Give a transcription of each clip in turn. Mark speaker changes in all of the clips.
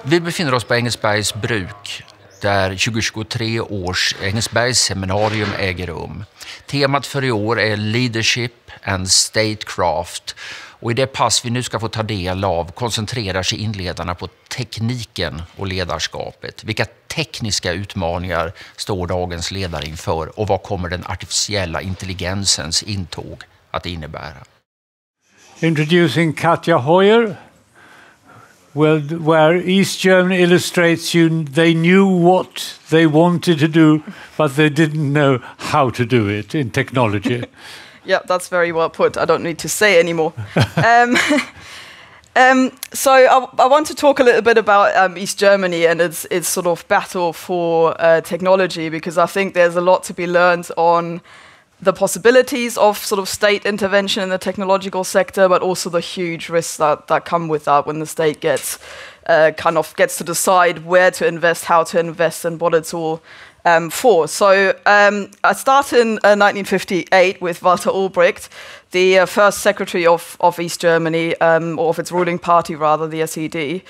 Speaker 1: Vi befinner oss på Engelsbergs bruk där 2023 års Engelsbergsseminarium äger rum. Temat för i år är Leadership and Statecraft. Och i det pass vi nu ska få ta del av koncentrerar sig inledarna på tekniken och ledarskapet. Vilka tekniska utmaningar står dagens ledare inför och vad kommer den artificiella intelligensens intåg att innebära?
Speaker 2: Introducing Katja Hoyer, where East Germany illustrates they knew what they wanted to do, but they didn't know how to do it in technology.
Speaker 3: Yeah, that's very well put. I don't need to say anymore. So I want to talk a little bit about East Germany and its sort of battle for technology, because I think there's a lot to be learned on the possibilities of sort of state intervention in the technological sector, but also the huge risks that come with that when the state gets to decide where to invest, how to invest, and what it's all for. So I started in 1958 with Walter Ulbricht, the first secretary of East Germany, or of its ruling party rather, the SED,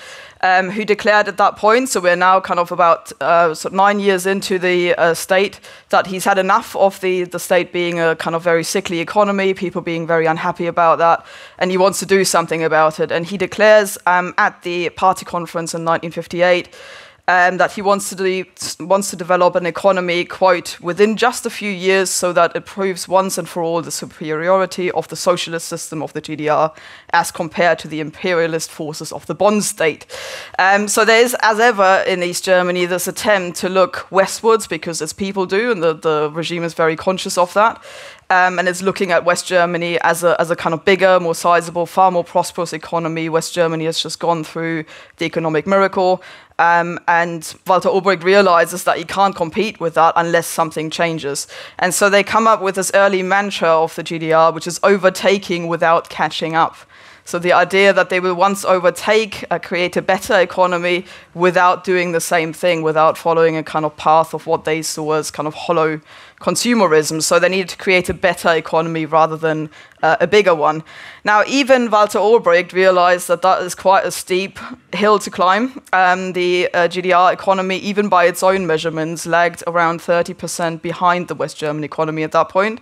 Speaker 3: who declared at that point, so we're now kind of about 9 years into the state, that he's had enough of the state being a kind of very sickly economy, people being very unhappy about that, and he wants to do something about it. And he declares at the party conference in 1958 that he wants to develop an economy, quote, within just a few years so that it proves once and for all the superiority of the socialist system of the GDR as compared to the imperialist forces of the Bond state. So there is, as ever in East Germany, this attempt to look westwards because its people do, and the regime is very conscious of that. And it's looking at West Germany as a kind of bigger, more sizable, far more prosperous economy. West Germany has just gone through the economic miracle. And Walter Ulbricht realizes that he can't compete with that unless something changes. And so they come up with this early mantra of the GDR, which is overtaking without catching up. So the idea that they will once overtake, create a better economy without doing the same thing, without following a kind of path of what they saw as kind of hollow consumerism. So they needed to create a better economy rather than a bigger one. Now, even Walter Ulbricht realized that is quite a steep hill to climb. The GDR economy, even by its own measurements, lagged around 30% behind the West German economy at that point.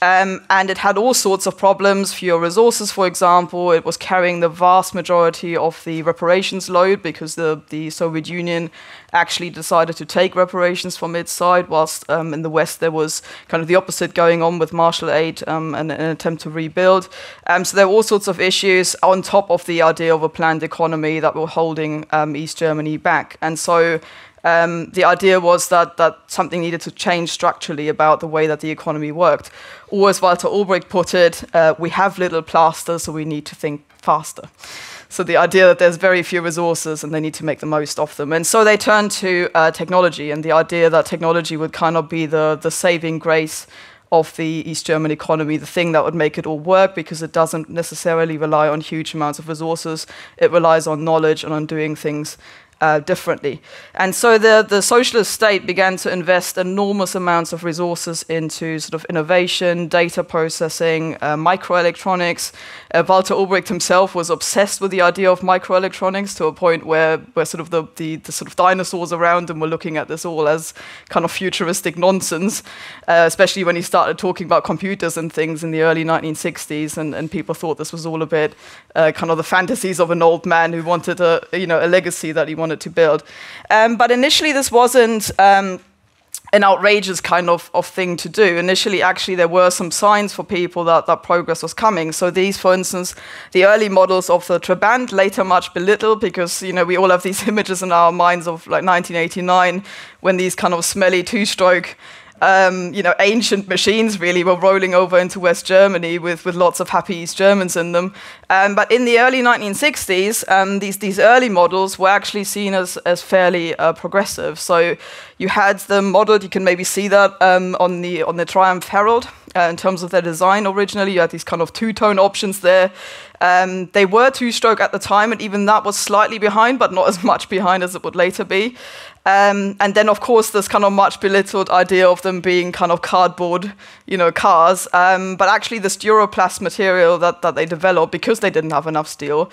Speaker 3: And it had all sorts of problems, fewer resources, for example. It was carrying the vast majority of the reparations load because the Soviet Union actually decided to take reparations from its side, whilst in the West there was kind of the opposite going on with Marshall Aid and an attempt to rebuild. So there were all sorts of issues on top of the idea of a planned economy that were holding East Germany back. And so the idea was that something needed to change structurally about the way that the economy worked. Or as Walter Ulbricht put it, we have little plaster, so we need to think faster. So the idea that there's very few resources and they need to make the most of them. And so they turned to technology, and the idea that technology would kind of be the saving grace of the East German economy, the thing that would make it all work, because it doesn't necessarily rely on huge amounts of resources. It relies on knowledge and on doing things differently. And so the socialist state began to invest enormous amounts of resources into sort of innovation, data processing, microelectronics. Walter Ulbricht himself was obsessed with the idea of microelectronics to a point where sort of the sort of dinosaurs around him were looking at this all as kind of futuristic nonsense, especially when he started talking about computers and things in the early 1960s, and people thought this was all a bit kind of the fantasies of an old man who wanted a legacy that he wanted to build. But initially this wasn't an outrageous kind of thing to do. Initially, actually, there were some signs for people that progress was coming. So these, for instance, the early models of the Trabant, later much belittled, because we all have these images in our minds of like 1989 when these kind of smelly two-stroke ancient machines really were rolling over into West Germany with lots of happy East Germans in them. But in the early 1960s, these early models were actually seen as fairly progressive. So you had them modeled, you can maybe see that on the Triumph Herald. In terms of their design originally, you had these kind of two-tone options there. They were two-stroke at the time, and even that was slightly behind, but not as much behind as it would later be. And then, of course, this kind of much belittled idea of them being kind of cardboard, cars. But actually, this Duroplast material that they developed, because they didn't have enough steel,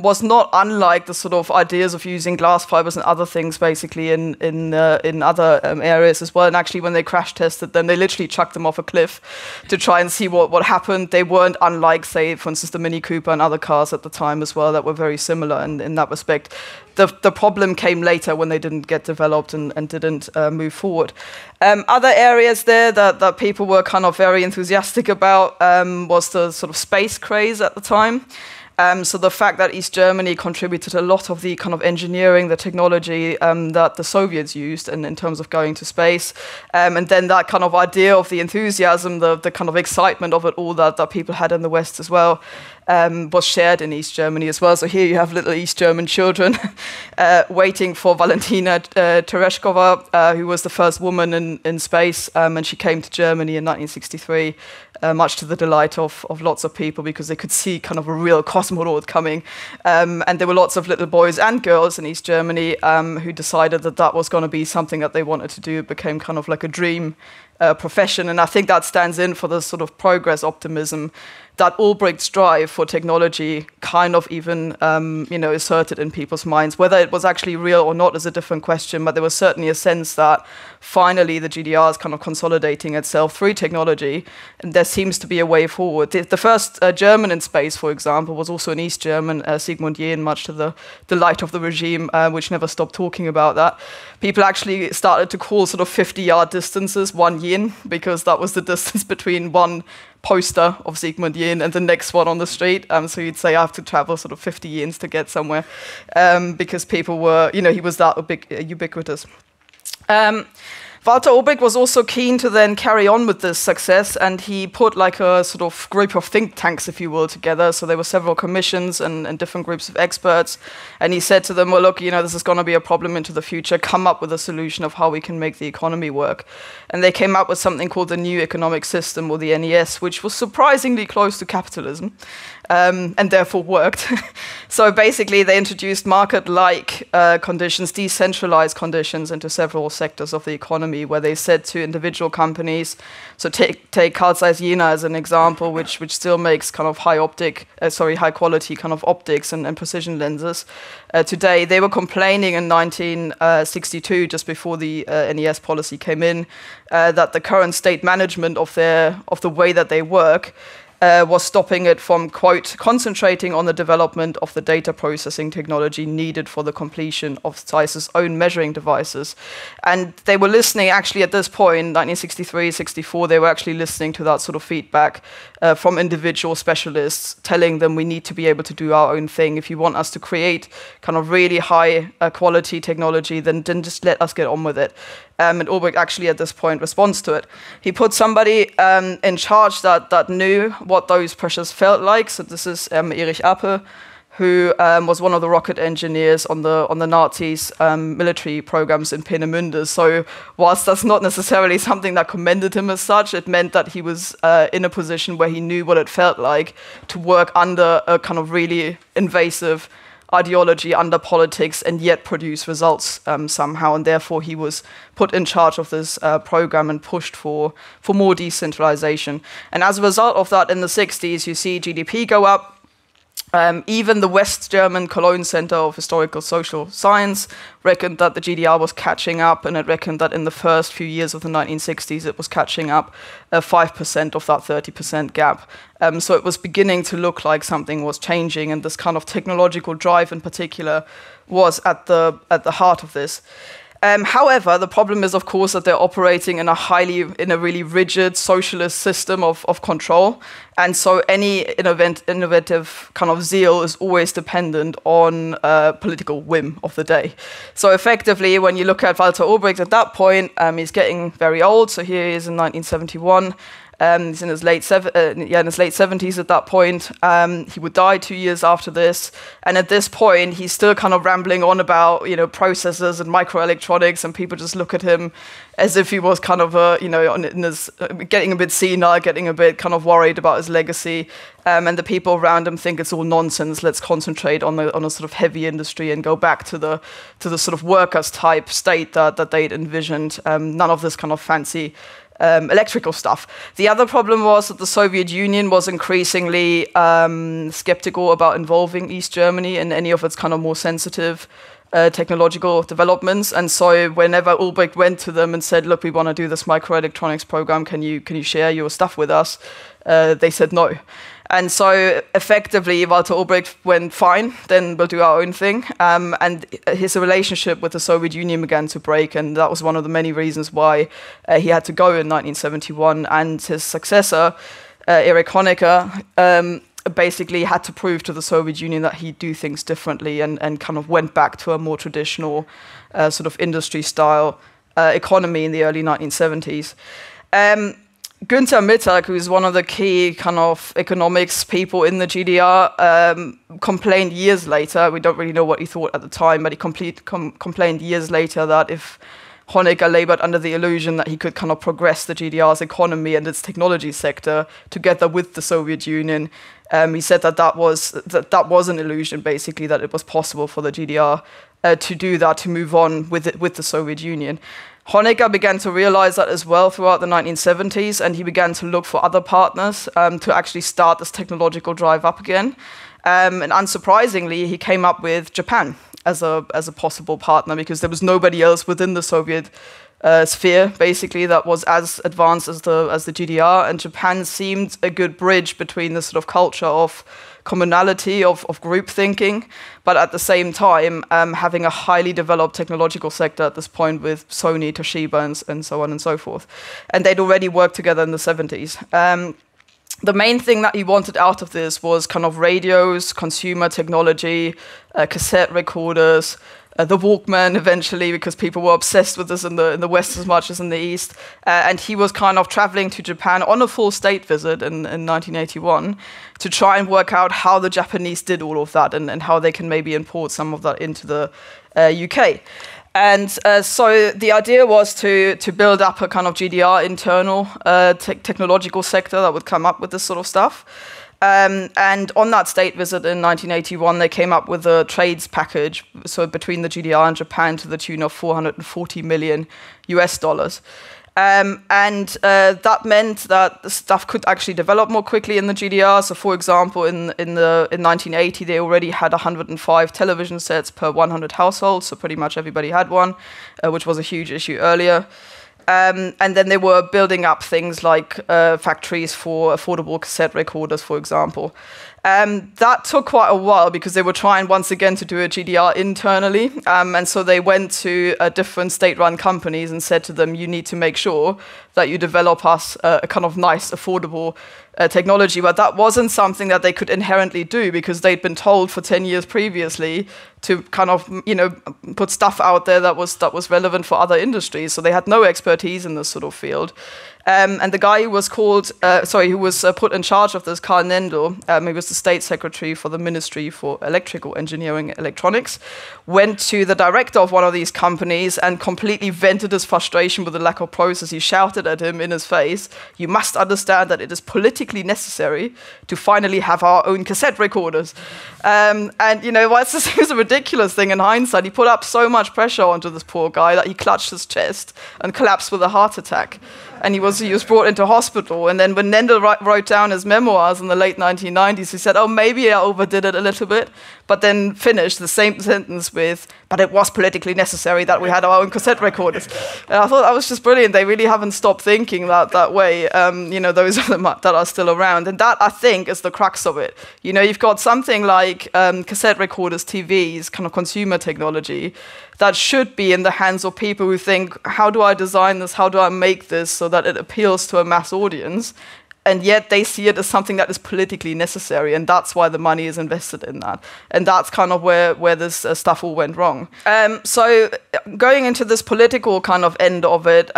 Speaker 3: was not unlike the sort of ideas of using glass fibers and other things basically in other areas as well. And actually when they crash tested them, they literally chucked them off a cliff to try and see what happened. They weren't unlike, say, for instance, the Mini Cooper and other cars at the time as well that were very similar in that respect. The problem came later when they didn't get developed and didn't move forward. Other areas there that people were kind of very enthusiastic about was the sort of space craze at the time. So the fact that East Germany contributed a lot of the kind of engineering, the technology that the Soviets used in terms of going to space. And then that kind of idea of the enthusiasm, the kind of excitement of it all that people had in the West as well, was shared in East Germany as well. So here you have little East German children waiting for Valentina Tereshkova, who was the first woman in space, and she came to Germany in 1963, much to the delight of lots of people, because they could see kind of a real cosmonaut coming. And there were lots of little boys and girls in East Germany who decided that was going to be something that they wanted to do. It became kind of like a dream profession, and I think that stands in for the sort of progress optimism that Ulbricht's drive for technology kind of even asserted in people's minds. Whether it was actually real or not is a different question, but there was certainly a sense that finally the GDR is kind of consolidating itself through technology, and there seems to be a way forward. The first German in space, for example, was also an East German, Sigmund Jähn, much to the delight of the regime, which never stopped talking about that. People actually started to call sort of 50-yard distances 1 yen, because that was the distance between one poster of Sigmund Jähn and the next one on the street. So you'd say I have to travel sort of 50 yens to get somewhere, because people were, he was that ubiquitous. Walter Ulbricht was also keen to then carry on with this success, and he put like a sort of group of think tanks, if you will, together. So there were several commissions and different groups of experts, and he said to them, well, look, this is going to be a problem into the future. Come up with a solution of how we can make the economy work. And they came up with something called the New Economic System, or the NES, which was surprisingly close to capitalism. And therefore worked. So basically they introduced market-like conditions, decentralized conditions into several sectors of the economy, where they said to individual companies, so take Carl Zeiss Jena as an example, which still makes kind of high quality kind of optics and precision lenses. Today, they were complaining in 1962, just before the NES policy came in, that the current state management of the way that they work was stopping it from, quote, concentrating on the development of the data processing technology needed for the completion of Zeiss's own measuring devices. And they were listening, actually, at this point, 1963, 64, they were actually listening to that sort of feedback from individual specialists, telling them we need to be able to do our own thing. If you want us to create kind of really high quality technology, then just let us get on with it. And Ulbricht actually at this point responds to it. He put somebody in charge that knew what those pressures felt like. So this is Erich Appel, who was one of the rocket engineers on the Nazis' military programs in Peenemünde. So whilst that's not necessarily something that commended him as such, it meant that he was in a position where he knew what it felt like to work under a kind of really invasive ideology, under politics, and yet produce results somehow. And therefore he was put in charge of this program and pushed for more decentralization. And as a result of that, in the 60s, you see GDP go up. Even the West German Cologne Center of Historical Social Science reckoned that the GDR was catching up, and it reckoned that in the first few years of the 1960s it was catching up 5% of that 30% gap. So it was beginning to look like something was changing, and this kind of technological drive in particular was at the heart of this. However, the problem is, of course, that they're operating in a really rigid socialist system of control, and so any innovative kind of zeal is always dependent on political whim of the day. So effectively, when you look at Walter Ulbricht at that point, he's getting very old. So here he is in 1971. He's in his late 70s at that point. He would die 2 years after this, and at this point, he's still kind of rambling on about processors and microelectronics, and people just look at him as if he was kind of getting a bit senile, getting a bit kind of worried about his legacy, and the people around him think it's all nonsense. Let's concentrate on a sort of heavy industry and go back to the sort of workers type state that they'd envisioned. None of this kind of fancy electrical stuff. The other problem was that the Soviet Union was increasingly skeptical about involving East Germany in any of its kind of more sensitive technological developments, and so whenever Ulbricht went to them and said, "Look, we want to do this microelectronics program. Can you share your stuff with us?" They said no, and so effectively Walter Ulbricht went, "Fine, then we'll do our own thing." And his relationship with the Soviet Union began to break, and that was one of the many reasons why he had to go in 1971. And his successor, Erich Honecker, basically had to prove to the Soviet Union that he'd do things differently, and kind of went back to a more traditional sort of industry-style economy in the early 1970s. Günther Mittag, who is one of the key kind of economics people in the GDR, complained years later, we don't really know what he thought at the time, but he complained years later that if Honecker labored under the illusion that he could kind of progress the GDR's economy and its technology sector together with the Soviet Union, he said that was an illusion, basically, that it was possible for the GDR to do that, to move on with the Soviet Union. Honecker began to realize that as well throughout the 1970s, and he began to look for other partners to actually start this technological drive up again. And unsurprisingly, he came up with Japan as a possible partner, because there was nobody else within the Soviet sphere, basically, that was as advanced as the GDR, and Japan seemed a good bridge between the sort of culture of commonality, of group thinking, but at the same time having a highly developed technological sector at this point with Sony, Toshiba, and so on and so forth. And they'd already worked together in the 70s. The main thing that he wanted out of this was kind of radios, consumer technology, cassette recorders, the Walkman eventually, because people were obsessed with this in the West as much as in the East. And he was kind of traveling to Japan on a full state visit in 1981 to try and work out how the Japanese did all of that, and how they can maybe import some of that into the UK. And so the idea was to build up a kind of GDR internal technological sector that would come up with this sort of stuff. And on that state visit in 1981, they came up with a trades package, so between the GDR and Japan, to the tune of $440 million US. And that meant that the stuff could actually develop more quickly in the GDR. So, for example, in 1980, they already had 105 television sets per 100 households, so pretty much everybody had one, which was a huge issue earlier. And then they were building up things like factories for affordable cassette recorders, for example. That took quite a while, because they were trying once again to do a GDR internally. And so they went to different state-run companies and said to them, you need to make sure that you develop us a kind of nice, affordable technology. But that wasn't something that they could inherently do, because they'd been told for 10 years previously to kind of, put stuff out there that was relevant for other industries. So they had no expertise in this sort of field. And the guy who was put in charge of this, Karl Nendl, he was the state secretary for the Ministry for Electrical Engineering and Electronics, went to the director of one of these companies and completely vented his frustration with the lack of process. He shouted at him in his face, "You must understand that it is politically necessary to finally have our own cassette recorders." And it was a ridiculous thing in hindsight. He put up so much pressure onto this poor guy that he clutched his chest and collapsed with a heart attack. And he was brought into hospital. And then when Nendl wrote down his memoirs in the late 1990s, he said, "Oh, maybe I overdid it a little bit," but then finished the same sentence with, "But it was politically necessary that we had our own cassette recorders." And I thought that was just brilliant. They really haven't stopped thinking that way, those of them that are still around. And that, I think, is the crux of it. You've got something like cassette recorders, TVs, kind of consumer technology, that should be in the hands of people who think, how do I design this? How do I make this so that it appeals to a mass audience? And yet they see it as something that is politically necessary, and that's why the money is invested in that. And that's kind of where this stuff all went wrong. So going into this political kind of end of it,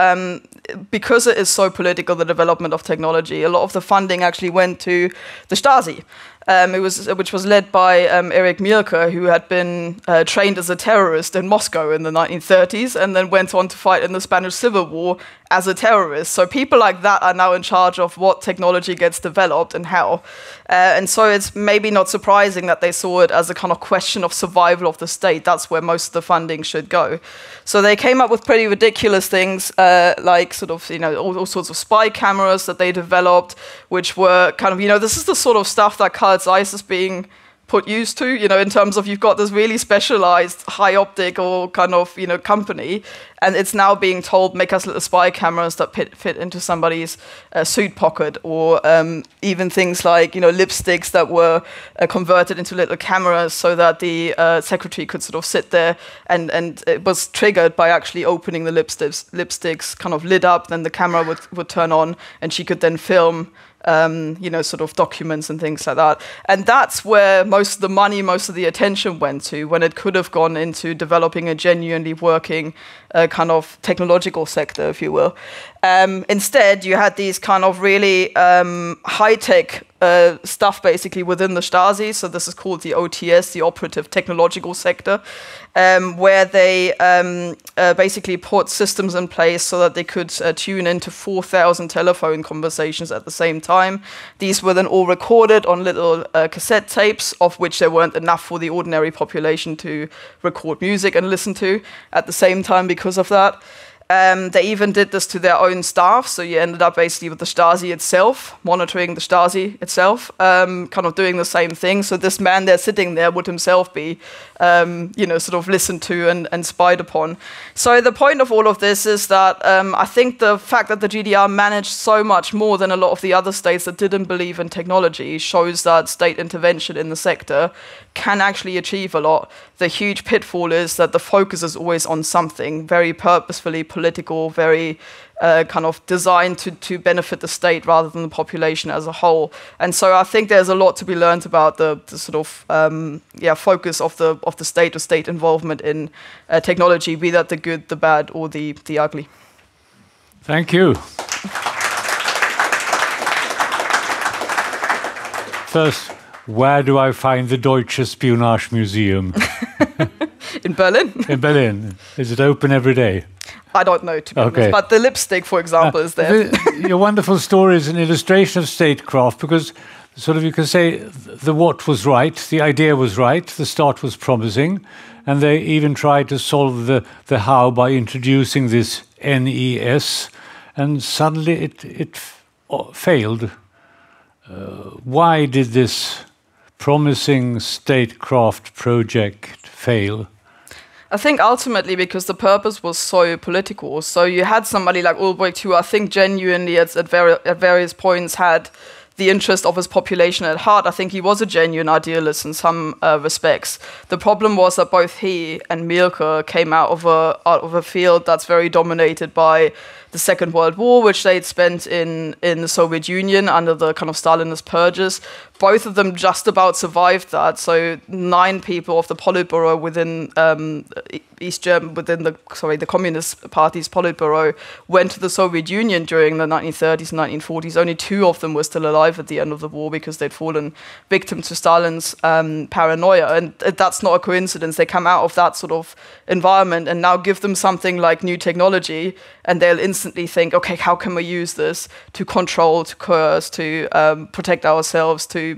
Speaker 3: because it is so political, the development of technology, a lot of the funding actually went to the Stasi. which was led by Erich Mielke, who had been trained as a terrorist in Moscow in the 1930s and then went on to fight in the Spanish Civil War as a terrorist. So people like that are now in charge of what technology gets developed and how. And so it's maybe not surprising that they saw it as a kind of question of survival of the state. That's where most of the funding should go. So they came up with pretty ridiculous things, like sort of, all sorts of spy cameras that they developed, which were kind of, this is the sort of stuff that Carl Zeiss is being put used to, in terms of you've got this really specialized high optic or kind of, company, and it's now being told, make us little spy cameras that fit into somebody's suit pocket, or even things like, lipsticks that were converted into little cameras so that the secretary could sort of sit there, and it was triggered by actually opening the lipsticks kind of lit up, then the camera would turn on, and she could then film sort of documents and things like that. And that's where most of the money, most of the attention went to, when it could have gone into developing a genuinely working kind of technological sector, if you will. Instead, you had these kind of really high-tech stuff basically within the Stasi. So this is called the OTS, the Operative Technological Sector, where they basically put systems in place so that they could tune into 4,000 telephone conversations at the same time. These were then all recorded on little cassette tapes, of which there weren't enough for the ordinary population to record music and listen to at the same time because of that. They even did this to their own staff, so you ended up basically with the Stasi itself, monitoring the Stasi itself, kind of doing the same thing. So this man there sitting there would himself be, sort of listened to and spied upon. So the point of all of this is that I think the fact that the GDR managed so much more than a lot of the other states that didn't believe in technology shows that state intervention in the sector can actually achieve a lot. The huge pitfall is that the focus is always on something very purposefully political, very kind of designed to benefit the state rather than the population as a whole. And so I think there's a lot to be learned about the sort of focus of the state or state involvement in technology, be that the good, the bad, or the ugly.
Speaker 2: Thank you. First, where do I find the Deutsche Spionage Museum?
Speaker 3: In Berlin.
Speaker 2: In Berlin. Is it open every day?
Speaker 3: I don't know, to be honest. But the lipstick, for example, is there.
Speaker 2: Your wonderful story is an illustration of statecraft, because sort of you can say the what was right, the idea was right, the start was promising, and they even tried to solve the how by introducing this NES, and suddenly it failed. Why did this promising statecraft project fail?
Speaker 3: I think ultimately because the purpose was so political. So you had somebody like Ulbricht who I think genuinely at various points had the interest of his population at heart. I think he was a genuine idealist in some respects. The problem was that both he and Mielke came out of a field that's very dominated by the Second World War, which they'd spent in the Soviet Union under the kind of Stalinist purges. Both of them just about survived that. So 9 people of the Politburo within East Germany, the Communist Party's Politburo, went to the Soviet Union during the 1930s and 1940s. Only 2 of them were still alive at the end of the war because they'd fallen victim to Stalin's paranoia. And that's not a coincidence. They come out of that sort of environment, and now give them something like new technology, and they'll instantly think, okay, how can we use this to control, to coerce, to protect ourselves, to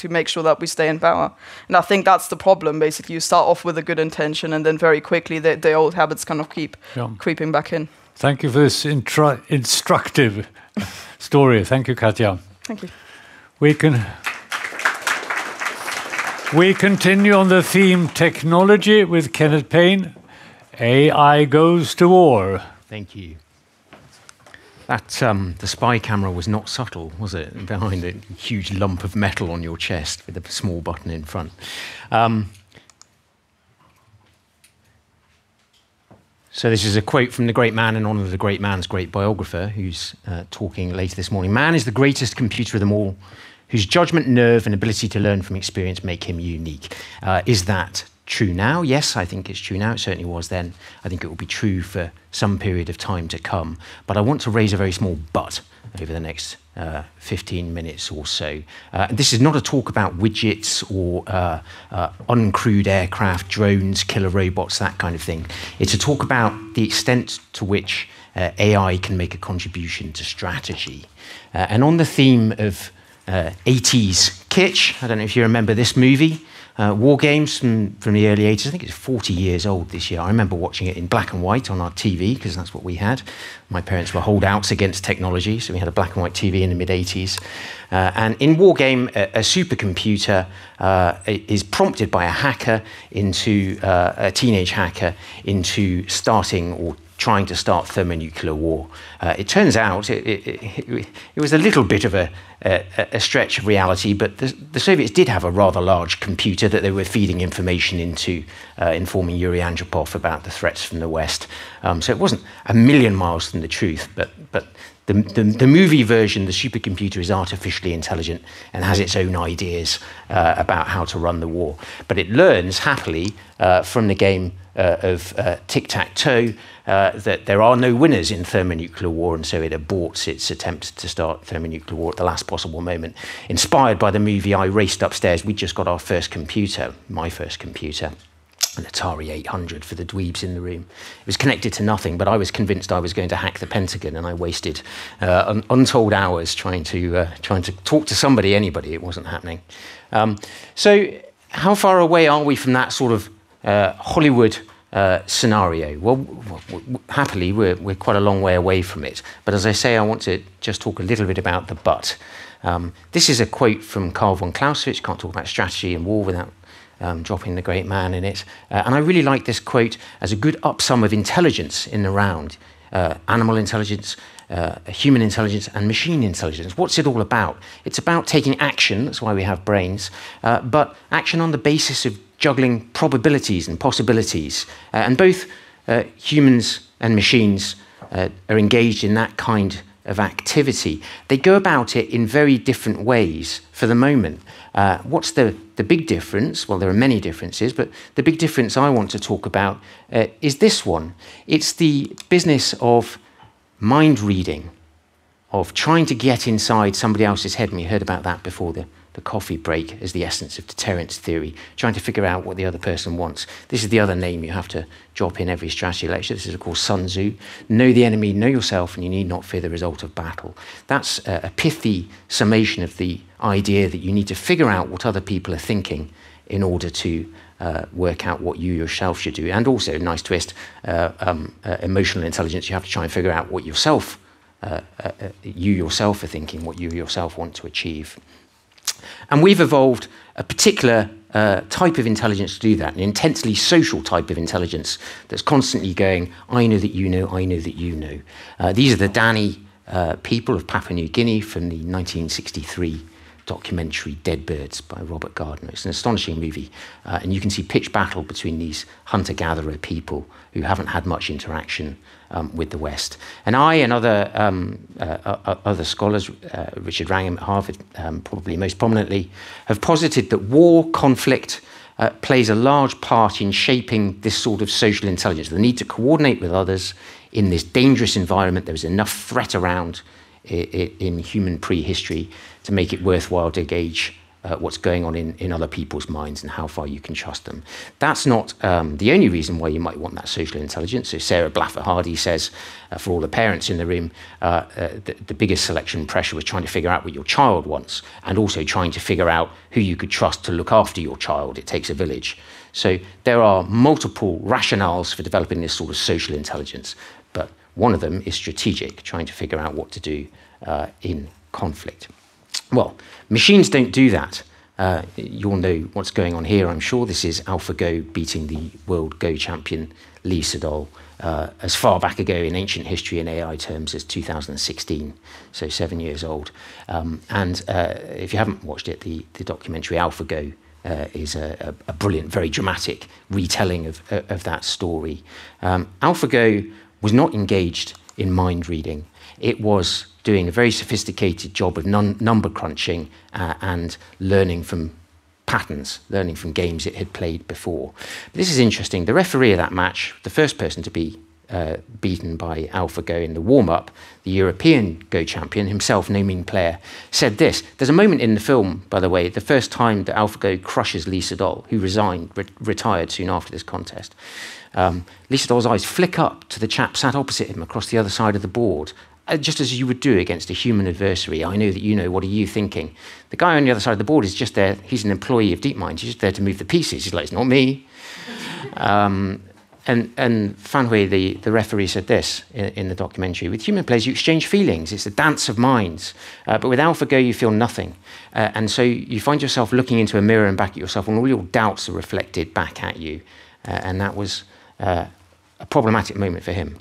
Speaker 3: make sure that we stay in power. And I think that's the problem. Basically, you start off with a good intention, and then very quickly the old habits kind of keep creeping back in.
Speaker 2: Thank you for this instructive story. Thank you, Katja.
Speaker 3: Thank you.
Speaker 2: We continue on the theme technology with Kenneth Payne. AI goes to war.
Speaker 4: Thank you. That the spy camera was not subtle, was it? Behind a huge lump of metal on your chest with a small button in front. So this is a quote from the great man in honour of the great man's great biographer, who's talking later this morning. Man is the greatest computer of them all, whose judgment, nerve, and ability to learn from experience make him unique. Is that true now? Yes, I think it's true now. It certainly was then. I think it will be true for some period of time to come. But I want to raise a very small but over the next 15 minutes or so. This is not a talk about widgets or uncrewed aircraft, drones, killer robots, that kind of thing. It's a talk about the extent to which AI can make a contribution to strategy. And on the theme of 80s kitsch, I don't know if you remember this movie, War Games from the early 80s. I think it's 40 years old this year. I remember watching it in black and white on our TV, because that's what we had. My parents were holdouts against technology, so we had a black and white TV in the mid-80s. And in War Game, a supercomputer is prompted by a hacker into, a teenage hacker, into starting or trying to start thermonuclear war. It turns out it was a little bit of a stretch of reality, but the Soviets did have a rather large computer that they were feeding information into, informing Yuri Andropov about the threats from the West. So it wasn't a million miles from the truth, but the movie version, the supercomputer, is artificially intelligent and has its own ideas about how to run the war. But it learns happily from the game of tic-tac-toe that there are no winners in thermonuclear war, and so it aborts its attempt to start thermonuclear war at the last possible moment. Inspired by the movie, I raced upstairs. We just got our first computer, my first computer, an Atari 800 for the dweebs in the room. It was connected to nothing, but I was convinced I was going to hack the Pentagon, and I wasted untold hours trying to talk to somebody, anybody. It wasn't happening. So how far away are we from that sort of Hollywood scenario? Well, happily, we're quite a long way away from it. But as I say, I want to just talk a little bit about the but. This is a quote from Karl von Clausewitz. Can't talk about strategy and war without dropping the great man in it. And I really like this quote as a good upsum of intelligence in the round. Animal intelligence, human intelligence, and machine intelligence. What's it all about? It's about taking action, that's why we have brains, but action on the basis of juggling probabilities and possibilities. And both humans and machines are engaged in that kind of activity. They go about it in very different ways for the moment. What's the big difference? Well, there are many differences, but the big difference I want to talk about is this one. It's the business of mind reading, of trying to get inside somebody else's head. And we heard about that before the coffee break as the essence of deterrence theory, trying to figure out what the other person wants. This is the other name you have to drop in every strategy lecture. This is, of course, Sun Tzu. Know the enemy, know yourself, and you need not fear the result of battle. That's a pithy summation of the idea that you need to figure out what other people are thinking in order to work out what you yourself should do. And also, nice twist, emotional intelligence, you have to try and figure out what yourself, you yourself are thinking, what you yourself want to achieve. And we've evolved a particular type of intelligence to do that, an intensely social type of intelligence that's constantly going, I know that you know, I know that you know. These are the Dani people of Papua New Guinea from the 1963 documentary Dead Birds by Robert Gardner. It's an astonishing movie, and you can see pitched battle between these hunter-gatherer people who haven't had much interaction with the West. And I and other scholars, Richard Wrangham at Harvard probably most prominently, have posited that war, conflict, plays a large part in shaping this sort of social intelligence, the need to coordinate with others in this dangerous environment. There was enough threat around in human prehistory to make it worthwhile to gauge what's going on in other people's minds and how far you can trust them. That's not the only reason why you might want that social intelligence. So Sarah Blaffer-Hardy says, for all the parents in the room, the biggest selection pressure was trying to figure out what your child wants, and also trying to figure out who you could trust to look after your child. It takes a village. So there are multiple rationales for developing this sort of social intelligence, but one of them is strategic, trying to figure out what to do in conflict. Well, machines don't do that. You'll know what's going on here, I'm sure. This is AlphaGo beating the world Go champion Lee Sedol as far back ago in ancient history in AI terms as 2016, so 7 years old. And if you haven't watched it, the documentary AlphaGo is a brilliant, very dramatic retelling of that story. AlphaGo was not engaged in mind reading. It was doing a very sophisticated job of number crunching and learning from patterns, learning from games it had played before. But this is interesting. The referee of that match, the first person to be beaten by AlphaGo in the warm-up, the European Go champion, himself no mean player, said this. There's a moment in the film, by the way, the first time that AlphaGo crushes Lee Sedol, who retired soon after this contest. Lee Sedol's eyes flick up to the chap sat opposite him across the other side of the board, just as you would do against a human adversary. I know that you know, what are you thinking? The guy on the other side of the board is just there, he's an employee of DeepMind, he's just there to move the pieces. He's like, it's not me. And Fan Hui, the referee, said this in the documentary: with human players, you exchange feelings. It's a dance of minds. But with AlphaGo, you feel nothing. And so you find yourself looking into a mirror and back at yourself, and all your doubts are reflected back at you. And that was a problematic moment for him.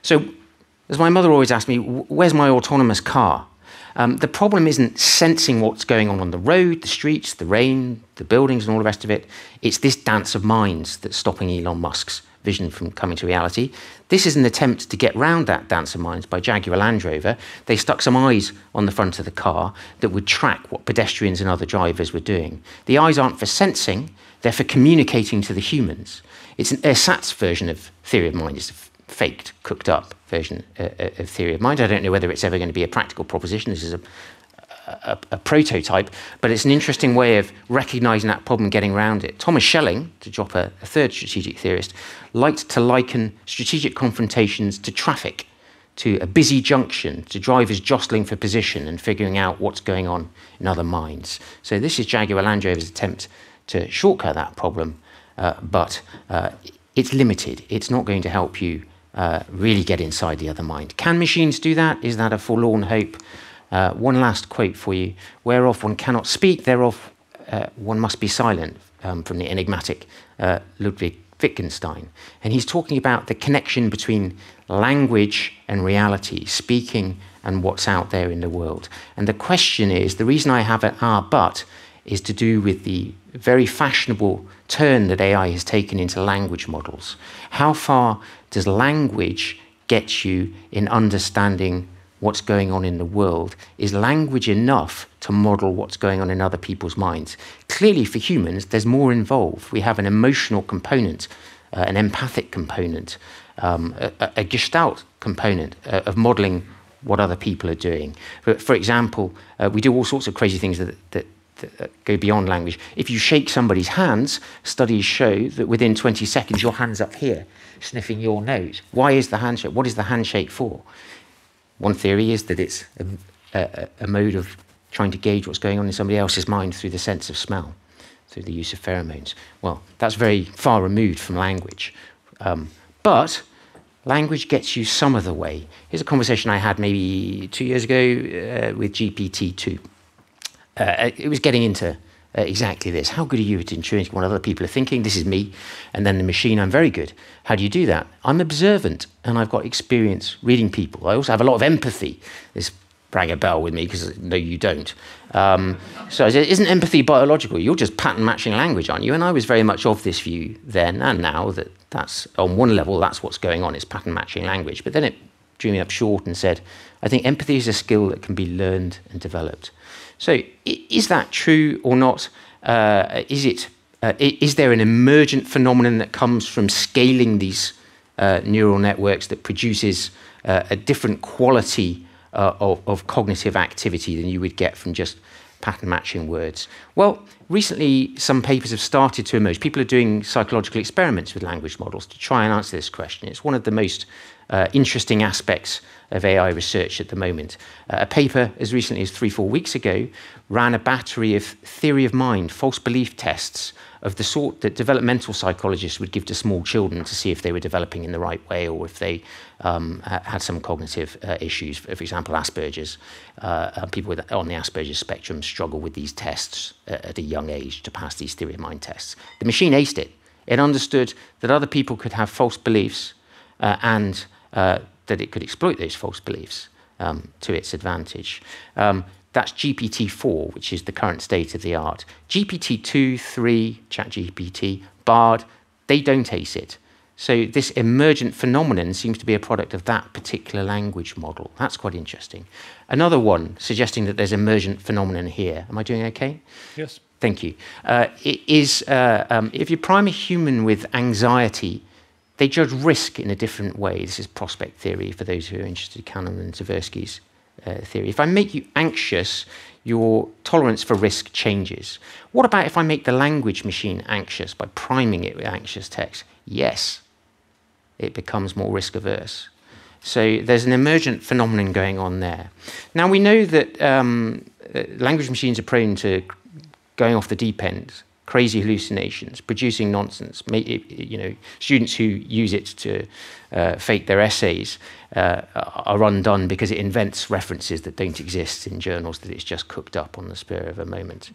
Speaker 4: So, as my mother always asked me, where's my autonomous car? The problem isn't sensing what's going on the road, the streets, the rain, the buildings, and all the rest of it. It's this dance of minds that's stopping Elon Musk's vision from coming to reality. This is an attempt to get round that dance of minds by Jaguar Land Rover. They stuck some eyes on the front of the car that would track what pedestrians and other drivers were doing. The eyes aren't for sensing, they're for communicating to the humans. It's an ersatz version of theory of mind. It's a faked, cooked up version of theory of mind. I don't know whether it's ever going to be a practical proposition. This is a prototype, but it's an interesting way of recognising that problem and getting around it. Thomas Schelling, to drop a third strategic theorist, liked to liken strategic confrontations to traffic, to a busy junction, to drivers jostling for position and figuring out what's going on in other minds. So this is Jaguar Land Rover's attempt to shortcut that problem, but it's limited. It's not going to help you really get inside the other mind. Can machines do that? Is that a forlorn hope? One last quote for you. Whereof one cannot speak, thereof one must be silent, from the enigmatic Ludwig Wittgenstein. And he's talking about the connection between language and reality, speaking and what's out there in the world. And the question is, the reason I have an but is to do with the very fashionable turn that AI has taken into language models. How far does language get you in understanding what's going on in the world? Is language enough to model what's going on in other people's minds? Clearly, for humans, there's more involved. We have an emotional component, an empathic component, a gestalt component of modeling what other people are doing. For example, we do all sorts of crazy things that go beyond language. If you shake somebody's hands, studies show that within 20 seconds, your hand's up here, sniffing your nose. Why is the handshake? What is the handshake for? One theory is that it's a mode of trying to gauge what's going on in somebody else's mind through the sense of smell, through the use of pheromones. Well, that's very far removed from language. But language gets you some of the way. Here's a conversation I had maybe 2 years ago with GPT-2. It was getting into exactly this. How good are you at intuiting what other people are thinking? This is me. And then the machine, I'm very good. How do you do that? I'm observant, and I've got experience reading people. I also have a lot of empathy. This rang a bell with me, because no, you don't. So I said, isn't empathy biological? You're just pattern matching language, aren't you? And I was very much of this view then and now that that's, on one level, that's what's going on, it's pattern matching language. But then it drew me up short and said, I think empathy is a skill that can be learned and developed. So is that true or not? Is there an emergent phenomenon that comes from scaling these neural networks that produces a different quality of cognitive activity than you would get from just pattern matching words? Well, recently some papers have started to emerge. People are doing psychological experiments with language models to try and answer this question. It's one of the most interesting aspects of AI research at the moment. A paper as recently as 3-4 weeks ago ran a battery of theory of mind, false belief tests of the sort that developmental psychologists would give to small children to see if they were developing in the right way or if they had some cognitive issues. For example, Asperger's. People on the Asperger's spectrum struggle with these tests at a young age to pass these theory of mind tests. The machine aced it. It understood that other people could have false beliefs and that it could exploit those false beliefs to its advantage. That's GPT-4, which is the current state of the art. GPT-2, 3, ChatGPT, Bard, they don't ace it. So this emergent phenomenon seems to be a product of that particular language model. That's quite interesting. Another one suggesting that there's emergent phenomenon here. Am I doing okay?
Speaker 2: Yes.
Speaker 4: Thank you. If you prime a human with anxiety, they judge risk in a different way. This is prospect theory for those who are interested in Cannon and Tversky's theory. If I make you anxious, your tolerance for risk changes. What about if I make the language machine anxious by priming it with anxious text? Yes, it becomes more risk averse. So there's an emergent phenomenon going on there. Now we know that language machines are prone to going off the deep end, crazy hallucinations, producing nonsense. Students who use it to fake their essays are undone because it invents references that don't exist in journals that it's just cooked up on the spur of a moment.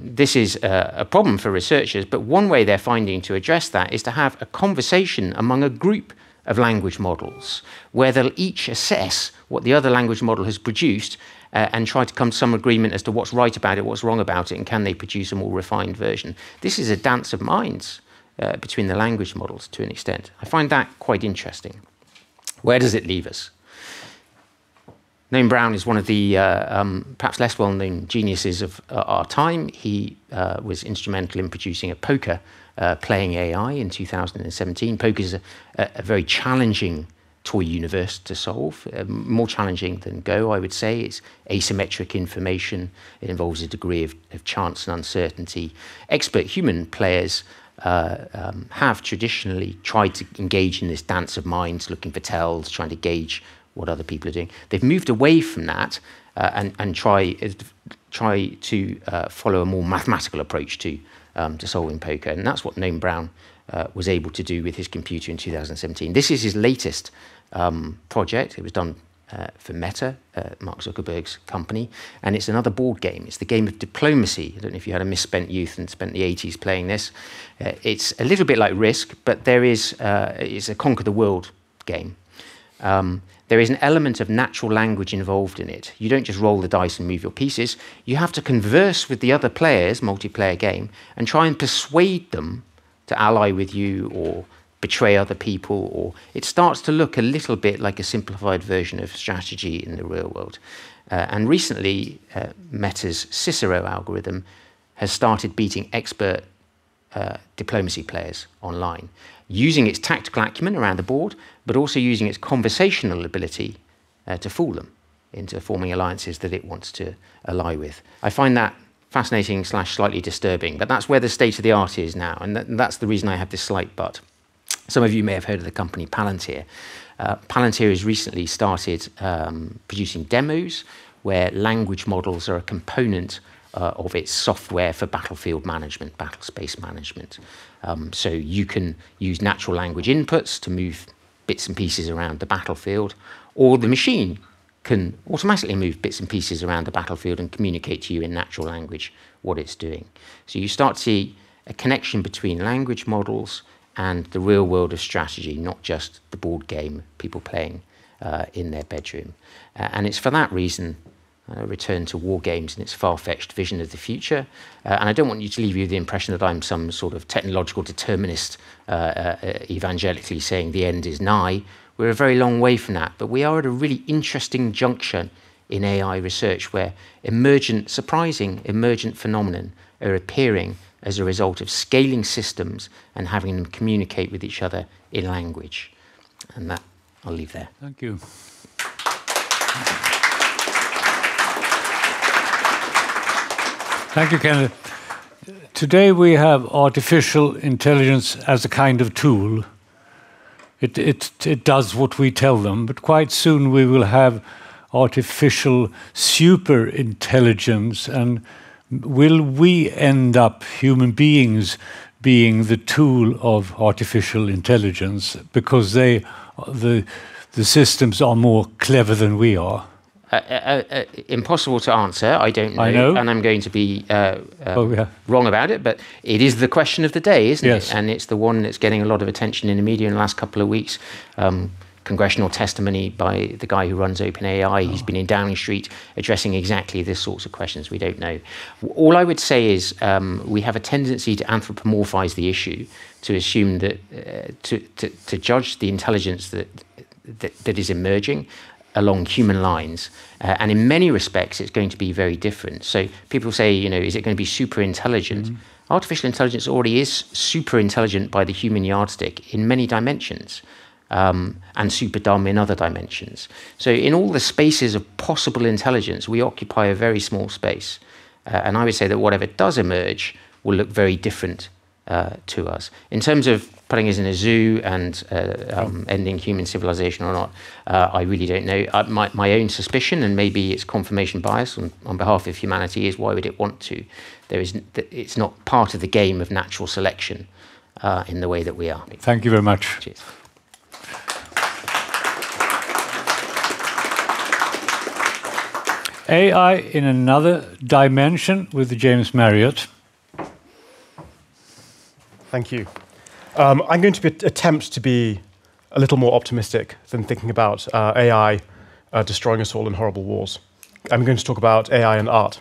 Speaker 4: This is a problem for researchers, but one way they're finding to address that is to have a conversation among a group of language models where they'll each assess what the other language model has produced and try to come to some agreement as to what's right about it, what's wrong about it, and can they produce a more refined version. This is a dance of minds between the language models to an extent. I find that quite interesting. Where does it leave us? Noam Brown is one of the perhaps less well-known geniuses of our time. He was instrumental in producing a poker playing AI in 2017. Poker is a very challenging toy universe to solve, more challenging than Go, I would say. It's asymmetric information. It involves a degree of chance and uncertainty. Expert human players have traditionally tried to engage in this dance of minds, looking for tells, trying to gauge what other people are doing. They've moved away from that and try to follow a more mathematical approach to solving poker. And that's what Noam Brown was able to do with his computer in 2017. This is his latest project. It was done for Meta, Mark Zuckerberg's company, and it's another board game. It's the game of diplomacy. I don't know if you had a misspent youth and spent the 80s playing this. It's a little bit like Risk, but it's a conquer the world game. There is an element of natural language involved in it. You don't just roll the dice and move your pieces. You have to converse with the other players, multiplayer game, and try and persuade them to ally with you or betray other people. Or it starts to look a little bit like a simplified version of strategy in the real world. And recently, Meta's Cicero algorithm has started beating expert diplomacy players online, using its tactical acumen around the board, but also using its conversational ability to fool them into forming alliances that it wants to ally with. I find that fascinating / slightly disturbing, but that's where the state of the art is now, and that's the reason I have this slight but. Some of you may have heard of the company Palantir. Palantir has recently started producing demos where language models are a component of its software for battlefield management, battle space management. So you can use natural language inputs to move bits and pieces around the battlefield, or the machine can automatically move bits and pieces around the battlefield and communicate to you in natural language what it's doing. So you start to see a connection between language models and the real world of strategy, not just the board game people playing in their bedroom. And it's for that reason return to war games and its far-fetched vision of the future. And I don't want you to leave you with the impression that I'm some sort of technological determinist evangelically saying the end is nigh. We're a very long way from that, but we are at a really interesting junction in AI research where surprising emergent phenomenon are appearing as a result of scaling systems and having them communicate with each other in language. And that, I'll leave there.
Speaker 2: Thank you. Thank you, Kenneth. Today we have artificial intelligence as a kind of tool. It does what we tell them, but quite soon we will have artificial super intelligence, and will we end up, human beings, being the tool of artificial intelligence because the systems are more clever than we are?
Speaker 4: Impossible to answer. I don't know,
Speaker 2: I know.
Speaker 4: And I'm going to be wrong about it, but it is the question of the day, isn't
Speaker 2: Yes.
Speaker 4: it? And it's the one that's getting a lot of attention in the media in the last couple of weeks. Congressional testimony by the guy who runs OpenAI. He's been in Downing Street addressing exactly this sorts of questions. We don't know. All I would say is we have a tendency to anthropomorphize the issue, to assume that to judge the intelligence that is emerging along human lines. And in many respects, it's going to be very different. So people say, is it going to be super intelligent? Mm-hmm. Artificial intelligence already is super intelligent by the human yardstick in many dimensions, and super dumb in other dimensions. So in all the spaces of possible intelligence, we occupy a very small space. And I would say that whatever does emerge will look very different to us. In terms of putting us in a zoo and ending human civilization or not, I really don't know. My own suspicion, and maybe it's confirmation bias on behalf of humanity, is why would it want to? It's not part of the game of natural selection in the way that we are.
Speaker 2: Thank you very much.
Speaker 4: Cheers.
Speaker 2: AI in another dimension with James Marriott.
Speaker 5: Thank you. I'm going to attempt to be a little more optimistic than thinking about AI destroying us all in horrible wars. I'm going to talk about AI and art.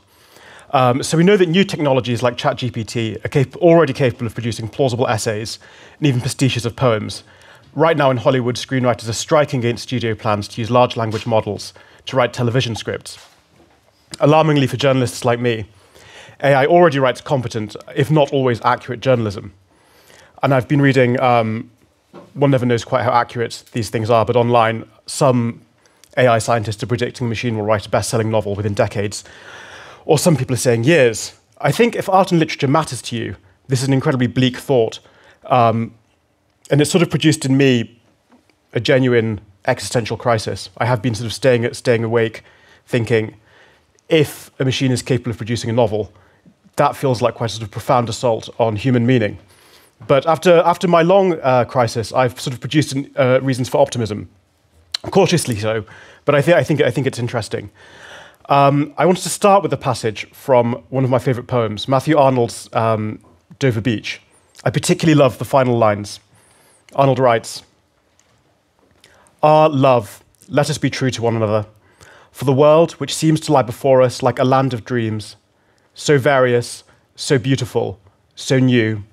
Speaker 5: So we know that new technologies like ChatGPT are already capable of producing plausible essays and even pastiches of poems. Right now in Hollywood, screenwriters are striking against studio plans to use large language models to write television scripts. Alarmingly for journalists like me, AI already writes competent, if not always accurate, journalism. And I've been reading, one never knows quite how accurate these things are, but online, some AI scientists are predicting the machine will write a best-selling novel within decades, or some people are saying years. I think if art and literature matters to you, this is an incredibly bleak thought. And it's sort of produced in me a genuine existential crisis. I have been sort of staying awake, thinking, if a machine is capable of producing a novel, that feels like quite a sort of profound assault on human meaning. But after my long crisis, I've sort of produced reasons for optimism, cautiously so. But I think it's interesting. I wanted to start with a passage from one of my favourite poems, Matthew Arnold's Dover Beach. I particularly love the final lines. Arnold writes, "Our love, let us be true to one another. For the world, which seems to lie before us like a land of dreams, so various, so beautiful, so new,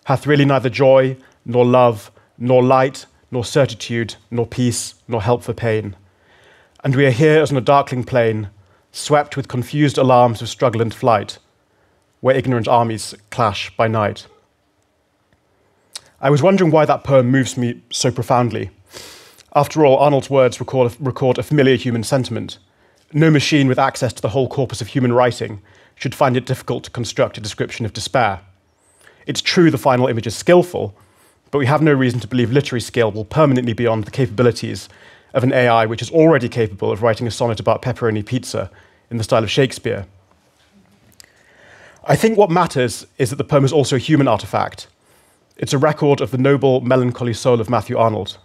Speaker 5: hath really neither joy, nor love, nor light, nor certitude, nor peace, nor help for pain. And we are here as on a darkling plain, swept with confused alarms of struggle and flight, where ignorant armies clash by night." I was wondering why that poem moves me so profoundly. After all, Arnold's words record a familiar human sentiment. No machine with access to the whole corpus of human writing should find it difficult to construct a description of despair. It's true the final image is skillful, but we have no reason to believe literary skill will permanently be beyond the capabilities of an AI which is already capable of writing a sonnet about pepperoni pizza in the style of Shakespeare. I think what matters is that the poem is also a human artifact. It's a record of the noble, melancholy soul of Matthew Arnold.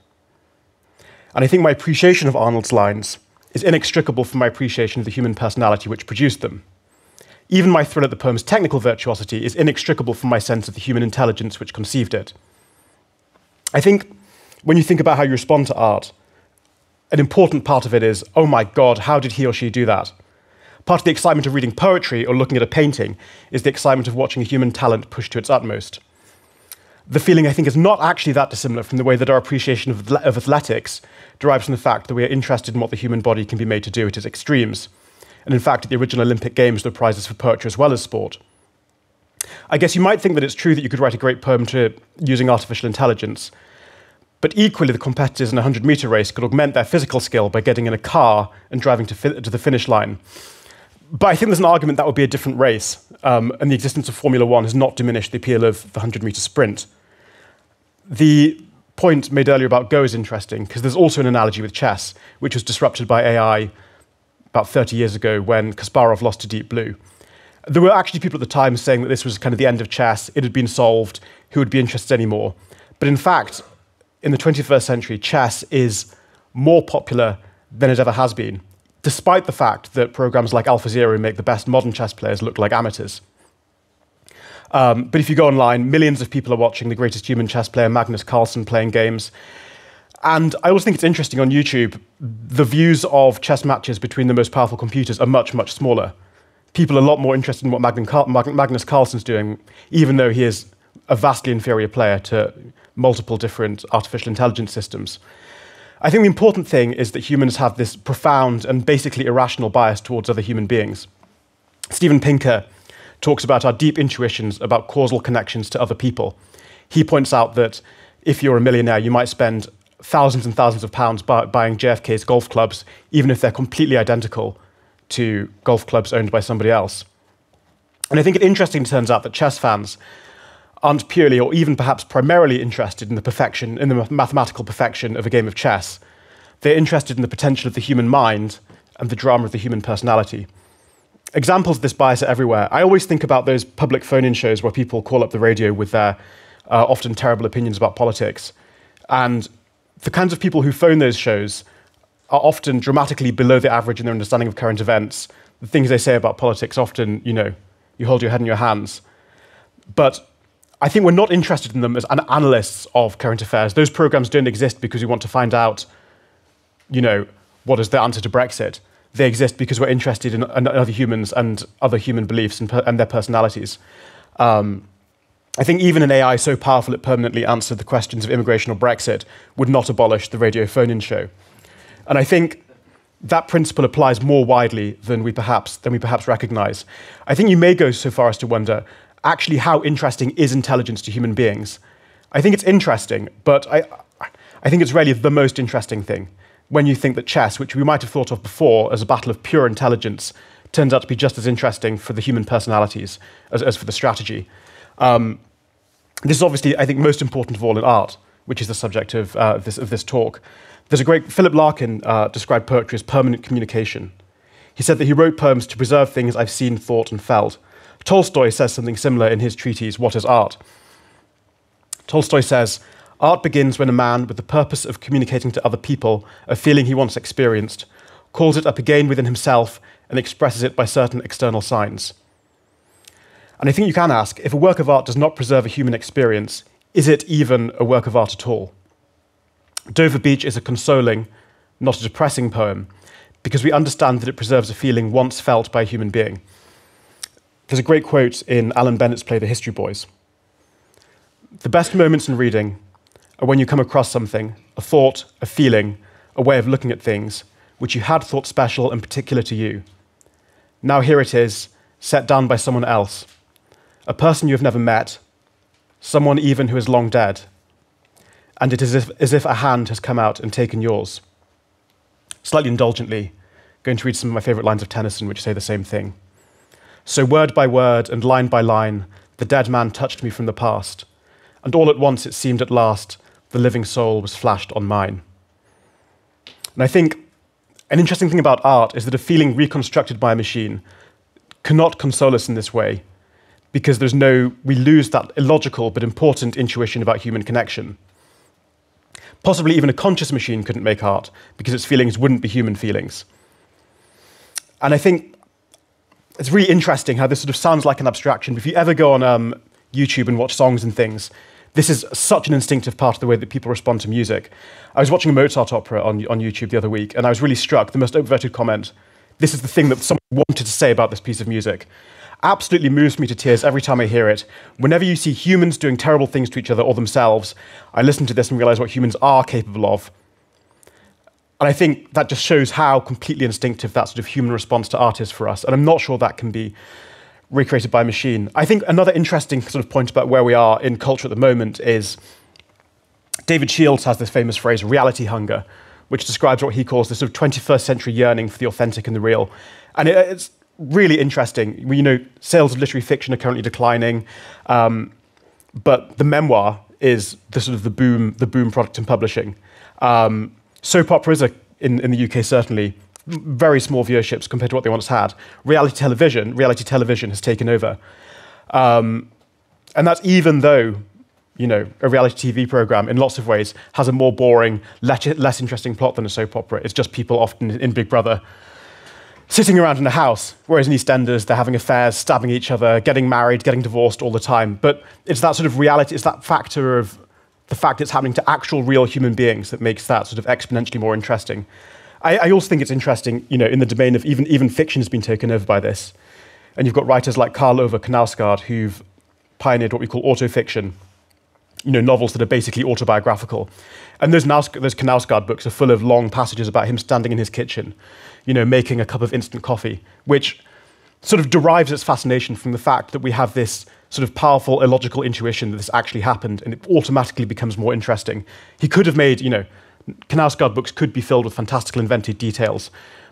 Speaker 5: And I think my appreciation of Arnold's lines is inextricable from my appreciation of the human personality which produced them. Even my thrill at the poem's technical virtuosity is inextricable from my sense of the human intelligence which conceived it. I think when you think about how you respond to art, an important part of it is, oh my God, how did he or she do that? Part of the excitement of reading poetry or looking at a painting is the excitement of watching a human talent pushed to its utmost. The feeling, I think, is not actually that dissimilar from the way that our appreciation of athletics derives from the fact that we are interested in what the human body can be made to do at its extremes. And in fact, at the original Olympic Games, there were prizes for poetry as well as sport. I guess you might think that it's true that you could write a great poem using artificial intelligence, but equally the competitors in a 100-metre race could augment their physical skill by getting in a car and driving to the finish line. But I think there's an argument that would be a different race, and the existence of Formula One has not diminished the appeal of the 100-metre sprint. The point made earlier about Go is interesting, because there's also an analogy with chess, which was disrupted by AI about 30 years ago when Kasparov lost to Deep Blue. There were actually people at the time saying that this was kind of the end of chess, it had been solved, who would be interested anymore. But in fact, in the 21st century, chess is more popular than it ever has been, despite the fact that programs like AlphaZero make the best modern chess players look like amateurs. But if you go online, millions of people are watching the greatest human chess player, Magnus Carlsen, playing games. And I always think it's interesting on YouTube, the views of chess matches between the most powerful computers are much, much smaller. People are a lot more interested in what Magnus Carlsen's doing, even though he is a vastly inferior player to multiple different artificial intelligence systems. I think the important thing is that humans have this profound and basically irrational bias towards other human beings. Steven Pinker talks about our deep intuitions about causal connections to other people. He points out that if you're a millionaire, you might spend thousands and thousands of pounds buying JFK's golf clubs, even if they're completely identical to golf clubs owned by somebody else. And I think it interesting turns out that chess fans aren't purely or even perhaps primarily interested in the mathematical perfection of a game of chess. They're interested in the potential of the human mind and the drama of the human personality. Examples of this bias are everywhere. I always think about those public phone-in shows where people call up the radio with their often terrible opinions about politics. And the kinds of people who phone those shows are often dramatically below the average in their understanding of current events. The things they say about politics often, you hold your head in your hands. But I think we're not interested in them as analysts of current affairs. Those programs don't exist because we want to find out, what is the answer to Brexit. They exist because we're interested in other humans and other human beliefs and their personalities. I think even an AI so powerful it permanently answered the questions of immigration or Brexit would not abolish the radio phone-in show. And I think that principle applies more widely than we perhaps recognize. I think you may go so far as to wonder, actually, how interesting is intelligence to human beings? I think it's interesting, but I think it's really the most interesting thing when you think that chess, which we might have thought of before as a battle of pure intelligence, turns out to be just as interesting for the human personalities as for the strategy. This is obviously, I think, most important of all in art, which is the subject of this talk. There's a great, Philip Larkin described poetry as permanent communication. He said that he wrote poems to preserve things I've seen, thought, and felt. Tolstoy says something similar in his treatise, What is Art? Tolstoy says, art begins when a man, with the purpose of communicating to other people a feeling he once experienced, calls it up again within himself and expresses it by certain external signs. And I think you can ask, if a work of art does not preserve a human experience, is it even a work of art at all? Dover Beach is a consoling, not a depressing poem, because we understand that it preserves a feeling once felt by a human being. There's a great quote in Alan Bennett's play The History Boys. The best moments in reading are when you come across something, a thought, a feeling, a way of looking at things, which you had thought special and particular to you. Now here it is, set down by someone else, a person you have never met, someone even who is long dead, and it is as if a hand has come out and taken yours. Slightly indulgently, going to read some of my favorite lines of Tennyson, which say the same thing. So word by word and line by line, the dead man touched me from the past, and all at once it seemed at last the living soul was flashed on mine. And I think an interesting thing about art is that a feeling reconstructed by a machine cannot console us in this way, because we lose that illogical but important intuition about human connection. Possibly even a conscious machine couldn't make art, because its feelings wouldn't be human feelings. And I think it's really interesting how this sort of sounds like an abstraction. If you ever go on YouTube and watch songs and things, this is such an instinctive part of the way that people respond to music. I was watching a Mozart opera on YouTube the other week, and I was really struck. The most overvoted comment, this is the thing that someone wanted to say about this piece of music, absolutely moves me to tears every time I hear it. Whenever you see humans doing terrible things to each other or themselves, I listen to this and realize what humans are capable of. And I think that just shows how completely instinctive that sort of human response to art is for us. And I'm not sure that can be recreated by a machine. I think another interesting sort of point about where we are in culture at the moment is David Shields has this famous phrase, reality hunger, which describes what he calls the sort of 21st century yearning for the authentic and the real. And it's really interesting. Sales of literary fiction are currently declining, but the memoir is the sort of the boom product in publishing. Soap operas are, in the UK certainly, very small viewerships compared to what they once had. Reality television has taken over. And that's even though, a reality TV program in lots of ways has a more boring, less interesting plot than a soap opera. It's just people often in Big Brother sitting around in a house, whereas in EastEnders, they're having affairs, stabbing each other, getting married, getting divorced all the time. But it's that sort of reality, it's that factor of the fact it's happening to actual real human beings that makes that sort of exponentially more interesting. I also think it's interesting, in the domain of even fiction has been taken over by this. And you've got writers like Karl Ove Knausgaard who've pioneered what we call autofiction. novels that are basically autobiographical. And those Knausgaard books are full of long passages about him standing in his kitchen, making a cup of instant coffee, which sort of derives its fascination from the fact that we have this sort of powerful, illogical intuition that this actually happened, and it automatically becomes more interesting. He could have made, Knausgaard books could be filled with fantastical invented details,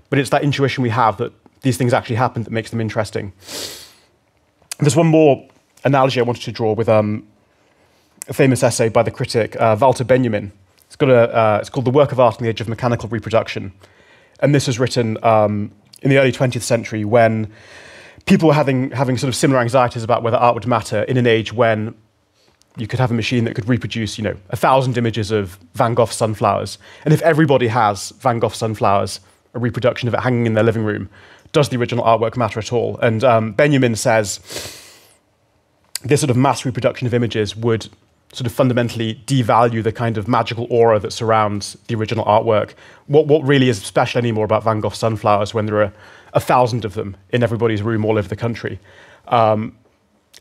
Speaker 5: but it's that intuition we have that these things actually happened that makes them interesting. There's one more analogy I wanted to draw with a famous essay by the critic Walter Benjamin. It's called The Work of Art in the Age of Mechanical Reproduction. And this was written in the early 20th century when people were having sort of similar anxieties about whether art would matter in an age when you could have a machine that could reproduce, 1,000 images of Van Gogh's sunflowers. And if everybody has Van Gogh's sunflowers, a reproduction of it hanging in their living room, does the original artwork matter at all? And Benjamin says this sort of mass reproduction of images would sort of fundamentally devalue the kind of magical aura that surrounds the original artwork. What really is special anymore about Van Gogh's sunflowers when there are 1,000 of them in everybody's room all over the country? And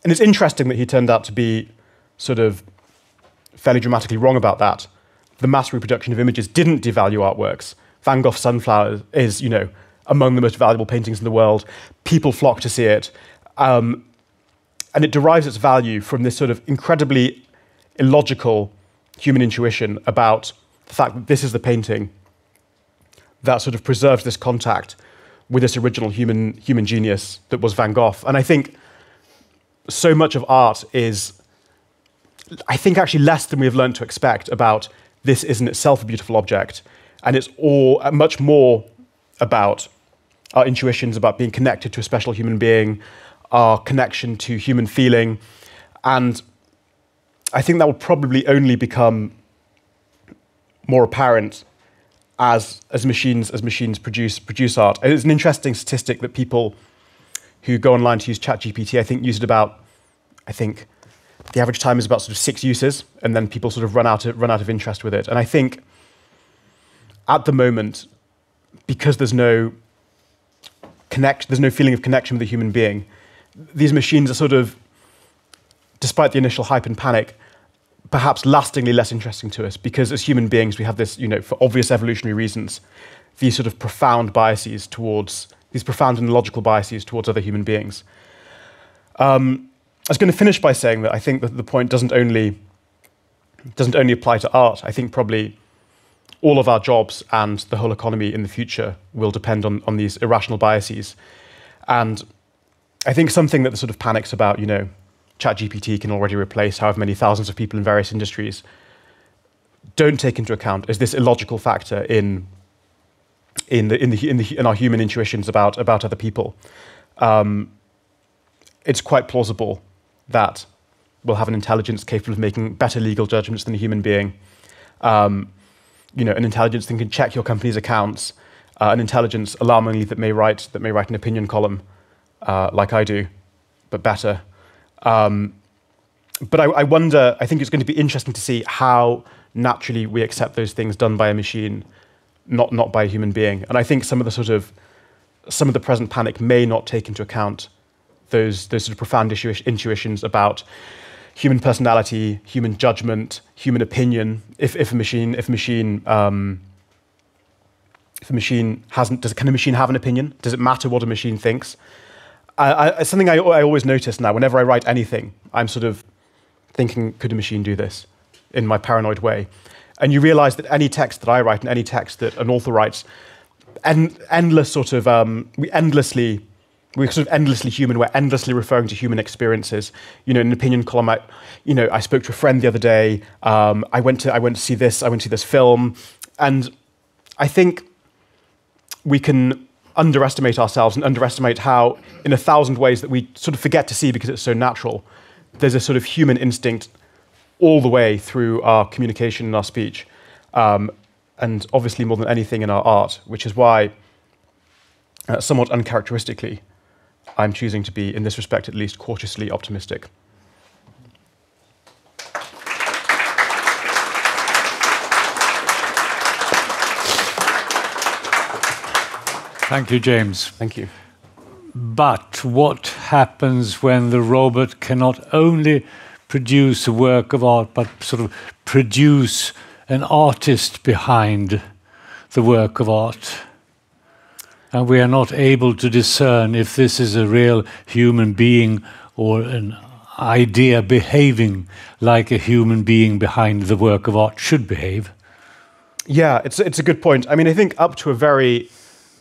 Speaker 5: it's interesting that he turned out to be sort of fairly dramatically wrong about that. The mass reproduction of images didn't devalue artworks. Van Gogh's sunflower is, among the most valuable paintings in the world. People flock to see it. And it derives its value from this sort of incredibly illogical human intuition about the fact that this is the painting that sort of preserves this contact with this original human genius that was Van Gogh. And I think so much of art is, actually less than we have learned to expect about this is in itself a beautiful object. And it's all much more about our intuitions, about being connected to a special human being, our connection to human feeling. And I think that will probably only become more apparent as machines produce art. And it's an interesting statistic that people who go online to use ChatGPT, I think, use it about, the average time is about sort of 6 uses, and then people sort of run out of interest with it. And I think at the moment, because there's no feeling of connection with a human being, these machines are sort of, despite the initial hype and panic, perhaps lastingly less interesting to us, because as human beings we have this, for obvious evolutionary reasons, these sort of profound and illogical biases towards other human beings. I was going to finish by saying that I think that the point doesn't only apply to art. I think probably all of our jobs and the whole economy in the future will depend on these irrational biases. And I think something that sort of panics about, ChatGPT can already replace however many thousands of people in various industries, don't take into account is this illogical factor in our human intuitions about other people. It's quite plausible that we'll have an intelligence capable of making better legal judgments than a human being. An intelligence that can check your company's accounts, an intelligence alarmingly that may write an opinion column like I do, but better. But I wonder, I think it's going to be interesting to see how naturally we accept those things done by a machine, not by a human being. And I think some of the present panic may not take into account those sort of profound intuitions about human personality, human judgment, human opinion. Can a machine have an opinion? Does it matter what a machine thinks? Something I always notice now, whenever I write anything, I'm sort of thinking, could a machine do this, in my paranoid way? And you realize that any text that I write and any text that an author writes, we're sort of endlessly human. We're endlessly referring to human experiences. In an opinion column, I spoke to a friend the other day. I went to see this film, and I think we can underestimate ourselves and underestimate how, in 1,000 ways that we sort of forget to see because it's so natural, there's a sort of human instinct all the way through our communication and our speech, and obviously more than anything in our art, which is why, somewhat uncharacteristically, I'm choosing to be, in this respect at least, cautiously optimistic.
Speaker 2: Thank you, James.
Speaker 5: Thank you.
Speaker 2: But what happens when the robot cannot only produce a work of art, but sort of produce an artist behind the work of art. And we are not able to discern if this is a real human being or an idea behaving like a human being behind the work of art should behave.
Speaker 5: Yeah, it's a good point. I mean, I think up to a very,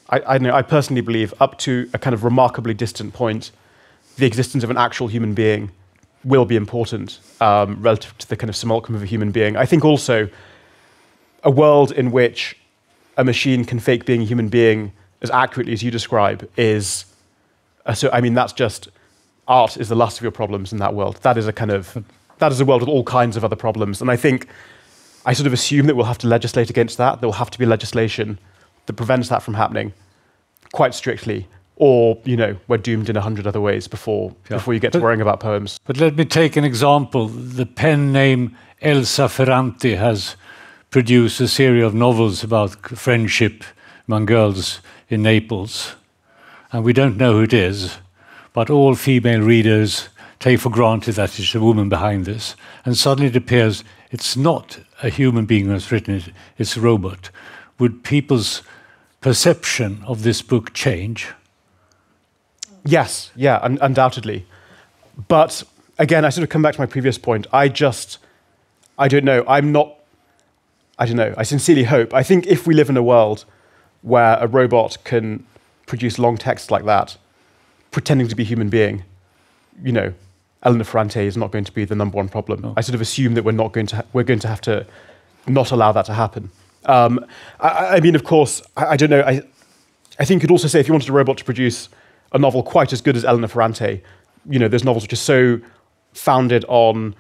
Speaker 5: I personally believe, up to a kind of remarkably distant point, the existence of an actual human being will be important relative to the kind of simulacrum of a human being. I think also a world in which a machine can fake being a human being as accurately as you describe is, so I mean, that's just, art is the last of your problems in that world. That is a world with all kinds of other problems. And I think, I sort of assume that we'll have to legislate against that. There will have to be legislation that prevents that from happening quite strictly. Or, you know, we're doomed in 100 other ways before you get to worrying about poems.
Speaker 2: But let me take an example. The pen name Elsa Ferranti has produced a series of novels about friendship among girls in Naples. And we don't know who it is, but all female readers take for granted that it's a woman behind this. And suddenly it appears it's not a human being who has written it, it's a robot. Would people's perception of this book change?
Speaker 5: Yes, yeah, undoubtedly. But again, I sort of come back to my previous point. I don't know. I sincerely hope. I think if we live in a world where a robot can produce long text like that, pretending to be a human being, you know, Elena Ferrante is not going to be the number one problem. No. I sort of assume that we're going to have to not allow that to happen. I mean, of course, I don't know. I think you could also say if you wanted a robot to produce a novel quite as good as Elena Ferrante, you know, there's novels which are so founded on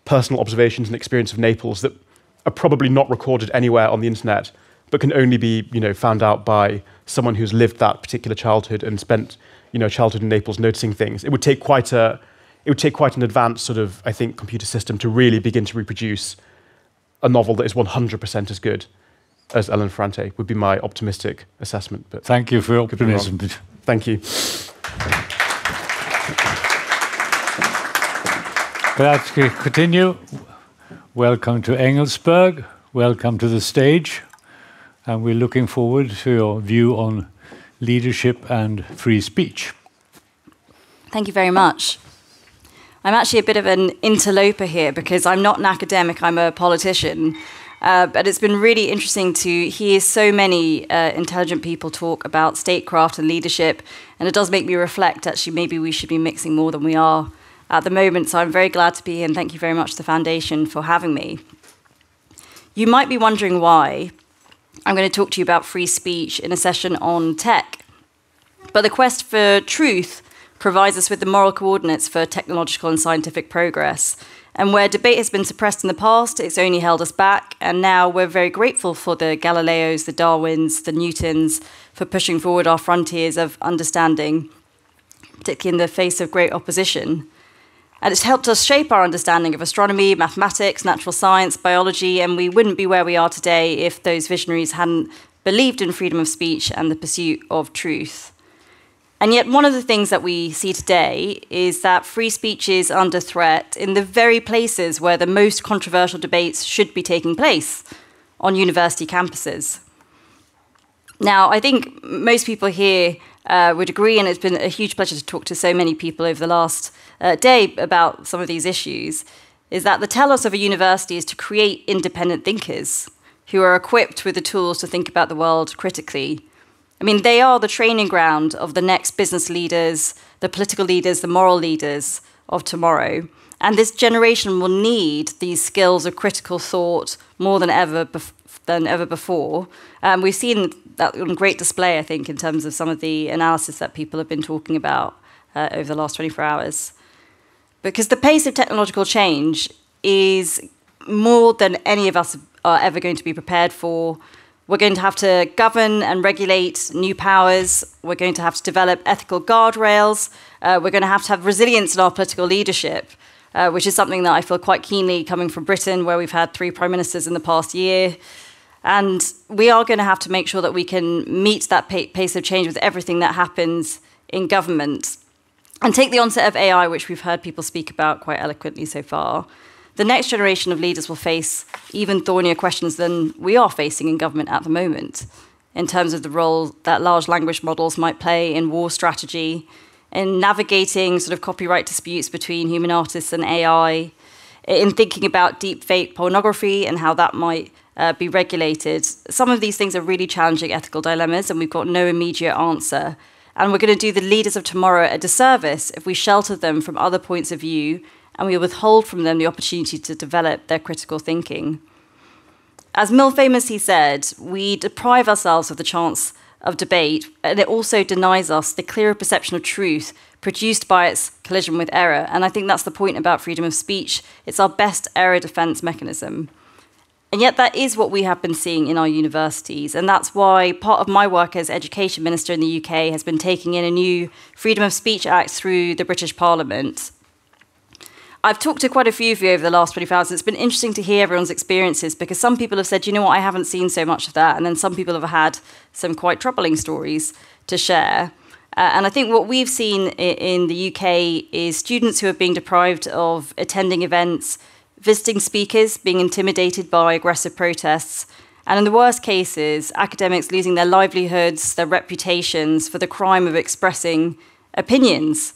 Speaker 5: personal observations and experience of Naples that are probably not recorded anywhere on the internet, but can only be, you know, found out by someone who's lived that particular childhood and spent, you know, childhood in Naples noticing things. It would take quite an advanced sort of, I think, computer system to really begin to reproduce a novel that is 100% as good as Elena Ferrante, would be my optimistic assessment. But
Speaker 2: thank you for your optimism.
Speaker 5: Thank you.
Speaker 2: Grazie, Coutinho. Welcome to Engelsberg. Welcome to the stage. And we're looking forward to your view on leadership and free speech.
Speaker 6: Thank you very much. I'm actually a bit of an interloper here because I'm not an academic, I'm a politician. But it's been really interesting to hear so many intelligent people talk about statecraft and leadership, and it does make me reflect, actually, maybe we should be mixing more than we are at the moment. So I'm very glad to be here, and thank you very much to the Foundation for having me. You might be wondering why I'm going to talk to you about free speech in a session on tech. But the quest for truth provides us with the moral coordinates for technological and scientific progress. And where debate has been suppressed in the past, it's only held us back. And now we're very grateful for the Galileos, the Darwins, the Newtons, for pushing forward our frontiers of understanding, particularly in the face of great opposition. And it's helped us shape our understanding of astronomy, mathematics, natural science, biology, and we wouldn't be where we are today if those visionaries hadn't believed in freedom of speech and the pursuit of truth. And yet one of the things that we see today is that free speech is under threat in the very places where the most controversial debates should be taking place, on university campuses. Now, I think most people here would agree, and it's been a huge pleasure to talk to so many people over the last day about some of these issues, is that the telos of a university is to create independent thinkers who are equipped with the tools to think about the world critically. I mean, they are the training ground of the next business leaders, the political leaders, the moral leaders of tomorrow. And this generation will need these skills of critical thought more than ever before. We've seen that on great display, I think, in terms of some of the analysis that people have been talking about over the last 24 hours. Because the pace of technological change is more than any of us are ever going to be prepared for. We're going to have to govern and regulate new powers. We're going to have to develop ethical guardrails. We're going to have resilience in our political leadership, which is something that I feel quite keenly coming from Britain, where we've had 3 prime ministers in the past year. And we are going to have to make sure that we can meet that pace of change with everything that happens in government. And take the onset of AI, which we've heard people speak about quite eloquently so far. The next generation of leaders will face even thornier questions than we are facing in government at the moment, in terms of the role that large language models might play in war strategy, in navigating sort of copyright disputes between human artists and AI, in thinking about deep fake pornography and how that might be regulated. Some of these things are really challenging ethical dilemmas, and we've got no immediate answer. And we're going to do the leaders of tomorrow a disservice if we shelter them from other points of view and we withhold from them the opportunity to develop their critical thinking. As Mill famously said, we deprive ourselves of the chance of debate, and it also denies us the clearer perception of truth produced by its collision with error. And I think that's the point about freedom of speech. It's our best error defense mechanism. And yet that is what we have been seeing in our universities. And that's why part of my work as Education Minister in the UK has been taking in a new Freedom of Speech Act through the British Parliament. I've talked to quite a few of you over the last 24 hours. It's been interesting to hear everyone's experiences, because some people have said, you know what, I haven't seen so much of that. And then some people have had some quite troubling stories to share. And I think what we've seen in the UK is students who are being deprived of attending events, visiting speakers being intimidated by aggressive protests, and in the worst cases, academics losing their livelihoods, their reputations for the crime of expressing opinions.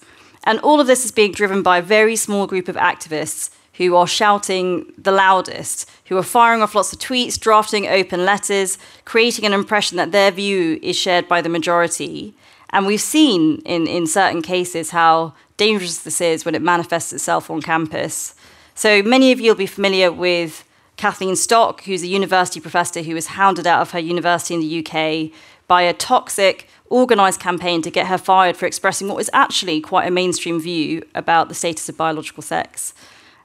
Speaker 6: And all of this is being driven by a very small group of activists who are shouting the loudest, who are firing off lots of tweets, drafting open letters, creating an impression that their view is shared by the majority. And we've seen in certain cases how dangerous this is when it manifests itself on campus. So many of you will be familiar with Kathleen Stock, who's a university professor who was hounded out of her university in the UK by a toxic, organised campaign to get her fired for expressing what was actually quite a mainstream view about the status of biological sex.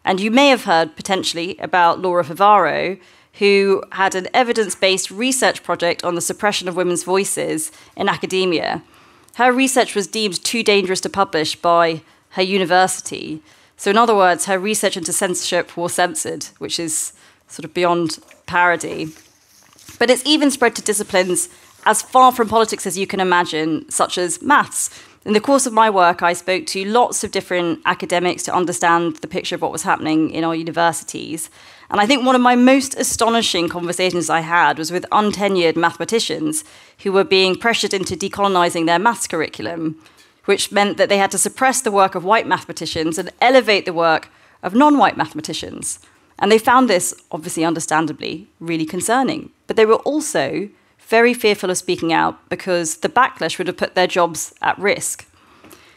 Speaker 6: And you may have heard, potentially, about Laura Favaro, who had an evidence-based research project on the suppression of women's voices in academia. Her research was deemed too dangerous to publish by her university. So in other words, her research into censorship was censored, which is sort of beyond parody. But it's even spread to disciplines as far from politics as you can imagine, such as maths. In the course of my work, I spoke to lots of different academics to understand the picture of what was happening in our universities. And I think one of my most astonishing conversations I had was with untenured mathematicians who were being pressured into decolonising their maths curriculum, which meant that they had to suppress the work of white mathematicians and elevate the work of non-white mathematicians. And they found this, obviously understandably, really concerning. But they were also very fearful of speaking out because the backlash would have put their jobs at risk.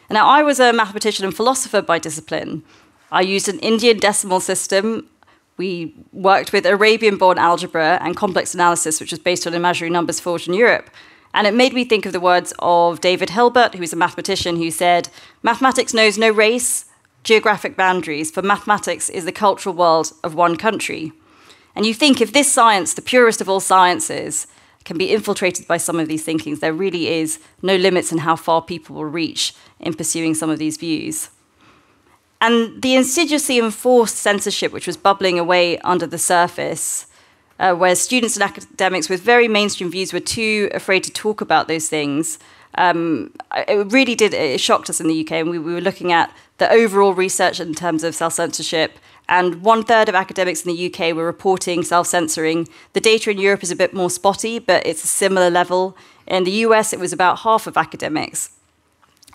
Speaker 6: And now, I was a mathematician and philosopher by discipline. I used an Indian decimal system. We worked with Arabian-born algebra and complex analysis, which was based on imaginary numbers forged in Europe. And it made me think of the words of David Hilbert, who is a mathematician, who said, "Mathematics knows no race, geographic boundaries, for mathematics is the cultural world of one country." And you think if this science, the purest of all sciences, can be infiltrated by some of these thinkings, there really is no limits in how far people will reach in pursuing some of these views. And the insidiously enforced censorship which was bubbling away under the surface, where students and academics with very mainstream views were too afraid to talk about those things, it shocked us in the UK, and we were looking at the overall research in terms of self-censorship, and 1/3 of academics in the UK were reporting self-censoring. The data in Europe is a bit more spotty, but it's a similar level. In the US, it was about half of academics.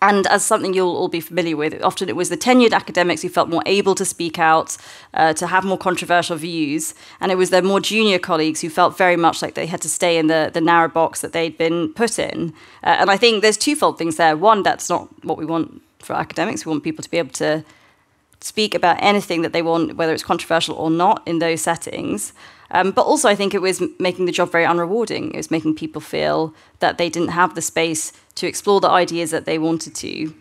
Speaker 6: And as something you'll all be familiar with, often it was the tenured academics who felt more able to speak out, to have more controversial views, and it was their more junior colleagues who felt very much like they had to stay in the narrow box that they'd been put in. And I think there's twofold things there. One, that's not what we want for academics. We want people to be able to speak about anything that they want, whether it's controversial or not, in those settings. But also I think it was making the job very unrewarding. It was making people feel that they didn't have the space to explore the ideas that they wanted to.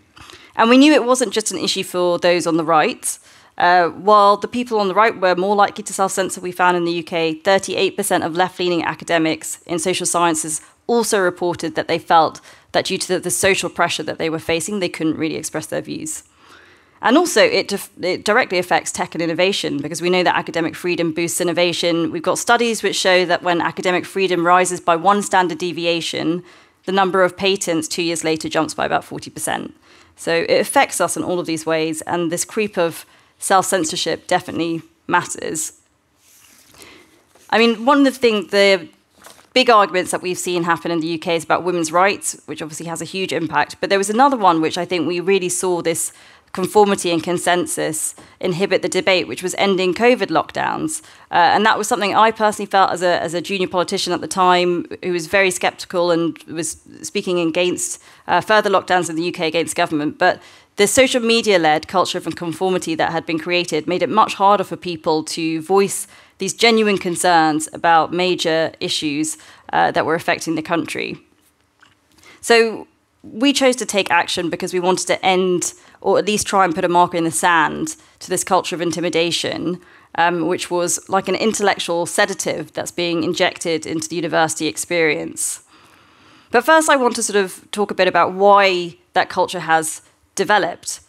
Speaker 6: And we knew it wasn't just an issue for those on the right. While the people on the right were more likely to self-censor, we found in the UK, 38% of left-leaning academics in social sciences also reported that they felt that due to the social pressure that they were facing, they couldn't really express their views. And also, it directly affects tech and innovation, because we know that academic freedom boosts innovation. We've got studies which show that when academic freedom rises by 1 standard deviation, the number of patents 2 years later jumps by about 40%. So it affects us in all of these ways, and this creep of self-censorship definitely matters. I mean, one of the big arguments that we've seen happen in the UK is about women's rights, which obviously has a huge impact. But there was another one which I think we really saw this conformity and consensus inhibit the debate, which was ending COVID lockdowns. And that was something I personally felt as a junior politician at the time, who was very sceptical and was speaking against further lockdowns in the UK against government. But the social media-led culture of conformity that had been created made it much harder for people to voice these genuine concerns about major issues that were affecting the country. So we chose to take action because we wanted to end, or at least try and put a marker in the sand to this culture of intimidation, which was like an intellectual sedative that's being injected into the university experience. But first I want to sort of talk a bit about why that culture has developed.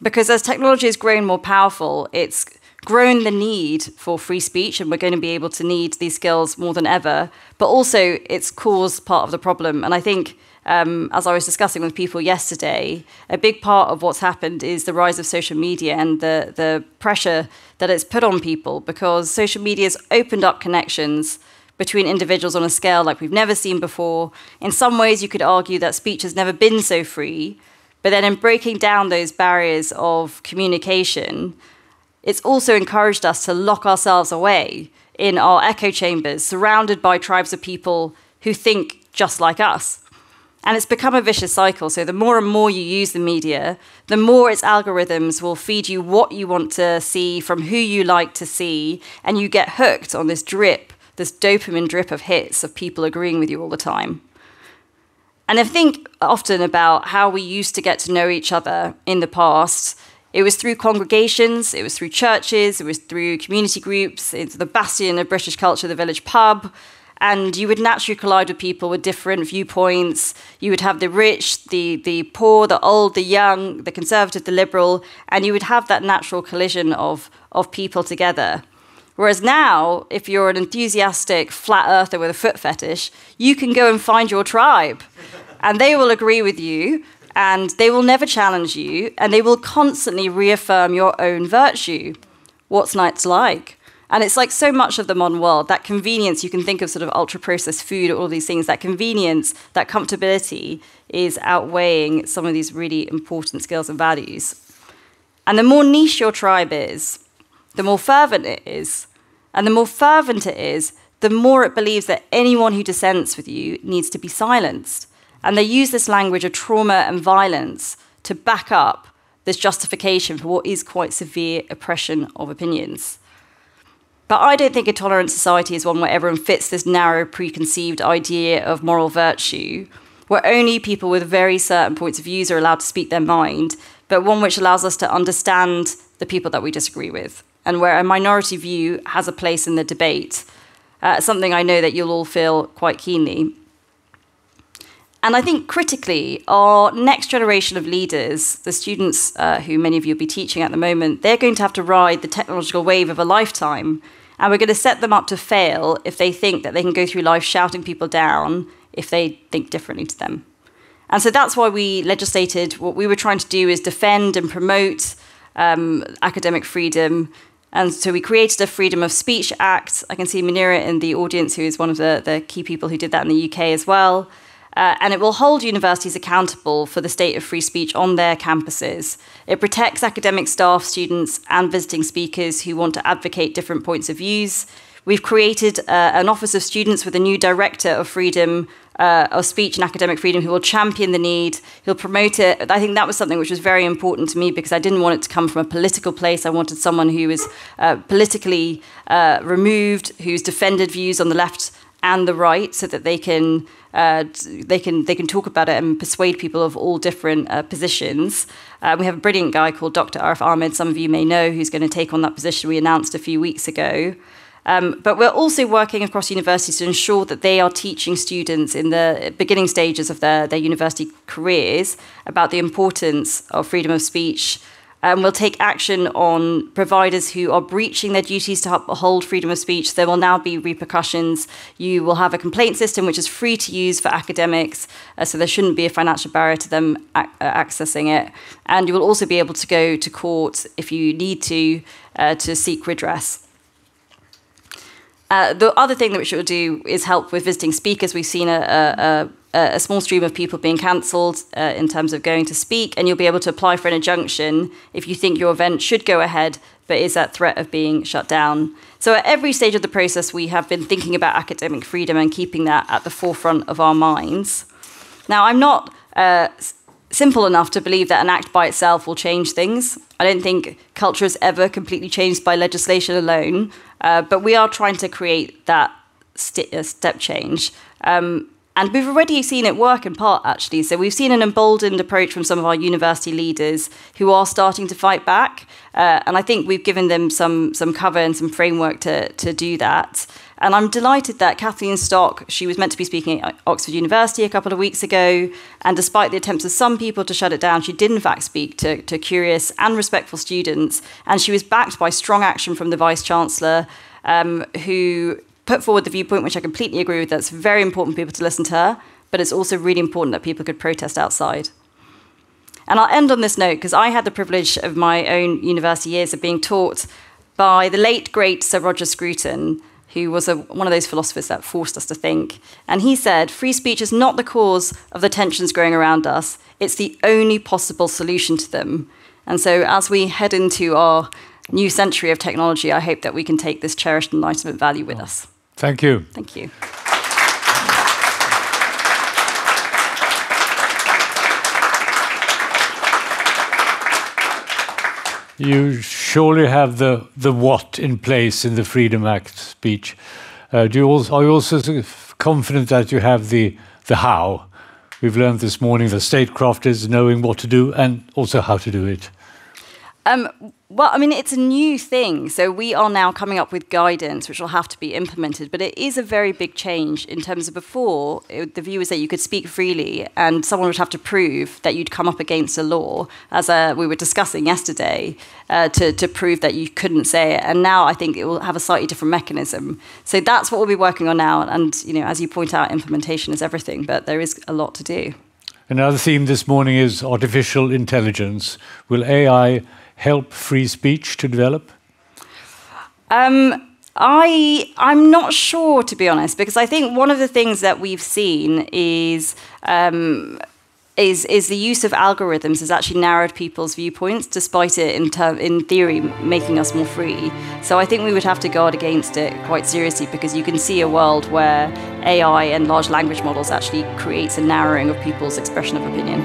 Speaker 6: Because as technology has grown more powerful, it's grown the need for free speech, and we're going to be able to need these skills more than ever, but also it's caused part of the problem. And I think, as I was discussing with people yesterday, a big part of what's happened is the rise of social media and the pressure that it's put on people, because social media has opened up connections between individuals on a scale like we've never seen before. In some ways, you could argue that speech has never been so free, but then in breaking down those barriers of communication, it's also encouraged us to lock ourselves away in our echo chambers, surrounded by tribes of people who think just like us. And it's become a vicious cycle. So the more and more you use the media, the more its algorithms will feed you what you want to see from who you like to see, and you get hooked on this drip, this dopamine drip of hits of people agreeing with you all the time. And I think often about how we used to get to know each other in the past. It was through congregations, it was through churches, it was through community groups, it's the bastion of British culture, the village pub, and you would naturally collide with people with different viewpoints. You would have the rich, the poor, the old, the young, the conservative, the liberal, and you would have that natural collision of people together. Whereas now, if you're an enthusiastic flat earther with a foot fetish, you can go and find your tribe, and they will agree with you, and they will never challenge you, and they will constantly reaffirm your own virtue. What's nice like? And it's like so much of the modern world, that convenience, you can think of sort of ultra-processed food, all these things, that convenience, that comfortability is outweighing some of these really important skills and values. And the more niche your tribe is, the more fervent it is. And the more fervent it is, the more it believes that anyone who dissents with you needs to be silenced. And they use this language of trauma and violence to back up this justification for what is quite severe oppression of opinions. But I don't think a tolerant society is one where everyone fits this narrow, preconceived idea of moral virtue, where only people with very certain points of views are allowed to speak their mind, but one which allows us to understand the people that we disagree with, and where a minority view has a place in the debate, something I know that you'll all feel quite keenly. And I think critically, our next generation of leaders, the students who many of you will be teaching at the moment, they're going to have to ride the technological wave of a lifetime. And we're going to set them up to fail if they think that they can go through life shouting people down if they think differently to them. And so that's why we legislated. What we were trying to do is defend and promote academic freedom. And so we created a Freedom of Speech Act. I can see Munira in the audience, who is one of the key people who did that in the UK as well. And it will hold universities accountable for the state of free speech on their campuses. It protects academic staff, students, and visiting speakers who want to advocate different points of views. We've created an Office of Students with a new Director of Freedom of Speech and Academic Freedom who will champion the need, he'll promote it. I think that was something which was very important to me because I didn't want it to come from a political place. I wanted someone who was politically removed, who's defended views on the left and the right, so that they can talk about it and persuade people of all different positions. We have a brilliant guy called Dr. Arif Ahmed, some of you may know, who's going to take on that position we announced a few weeks ago. But we're also working across universities to ensure that they are teaching students in the beginning stages of their university careers about the importance of freedom of speech, We'll take action on providers who are breaching their duties to uphold freedom of speech. There will now be repercussions. You will have a complaint system which is free to use for academics, so there shouldn't be a financial barrier to them accessing it. And you will also be able to go to court if you need to seek redress. The other thing that we should do is help with visiting speakers. We've seen a small stream of people being cancelled in terms of going to speak, and you'll be able to apply for an injunction if you think your event should go ahead but is at threat of being shut down. So at every stage of the process, we have been thinking about academic freedom and keeping that at the forefront of our minds. Now, I'm not simple enough to believe that an act by itself will change things. I don't think culture is ever completely changed by legislation alone, but we are trying to create that step change. And we've already seen it work in part, actually. So we've seen an emboldened approach from some of our university leaders who are starting to fight back. And I think we've given them some cover and some framework to do that. And I'm delighted that Kathleen Stock, she was meant to be speaking at Oxford University a couple of weeks ago. And despite the attempts of some people to shut it down, she did in fact speak to curious and respectful students. And she was backed by strong action from the Vice-Chancellor, who put forward the viewpoint, which I completely agree with, that's very important for people to listen to her, but it's also really important that people could protest outside. And I'll end on this note, because I had the privilege of my own university years of being taught by the late, great Sir Roger Scruton, who was one of those philosophers that forced us to think. And he said, free speech is not the cause of the tensions growing around us, it's the only possible solution to them. And so as we head into our new century of technology, I hope that we can take this cherished Enlightenment value with us.
Speaker 2: Thank you.
Speaker 6: Thank you.
Speaker 2: You surely have the what in place in the Freedom Act speech. Are you also confident that you have the how? We've learned this morning that statecraft is knowing what to do and also how to do it.
Speaker 6: Well, I mean, it's a new thing. So we are now coming up with guidance, which will have to be implemented. But it is a very big change in terms of before, the view was that you could speak freely and someone would have to prove that you'd come up against a law, as we were discussing yesterday, to prove that you couldn't say it. And now I think it will have a slightly different mechanism. So that's what we'll be working on now. And, you know, as you point out, implementation is everything, but there is a lot to do.
Speaker 2: Another theme this morning is artificial intelligence. Will AI help free speech to develop?
Speaker 6: I'm not sure, to be honest, because I think one of the things that we've seen is the use of algorithms has actually narrowed people's viewpoints, despite it in theory making us more free. So I think we would have to guard against it quite seriously, because you can see a world where AI and large language models actually creates a narrowing of people's expression of opinion.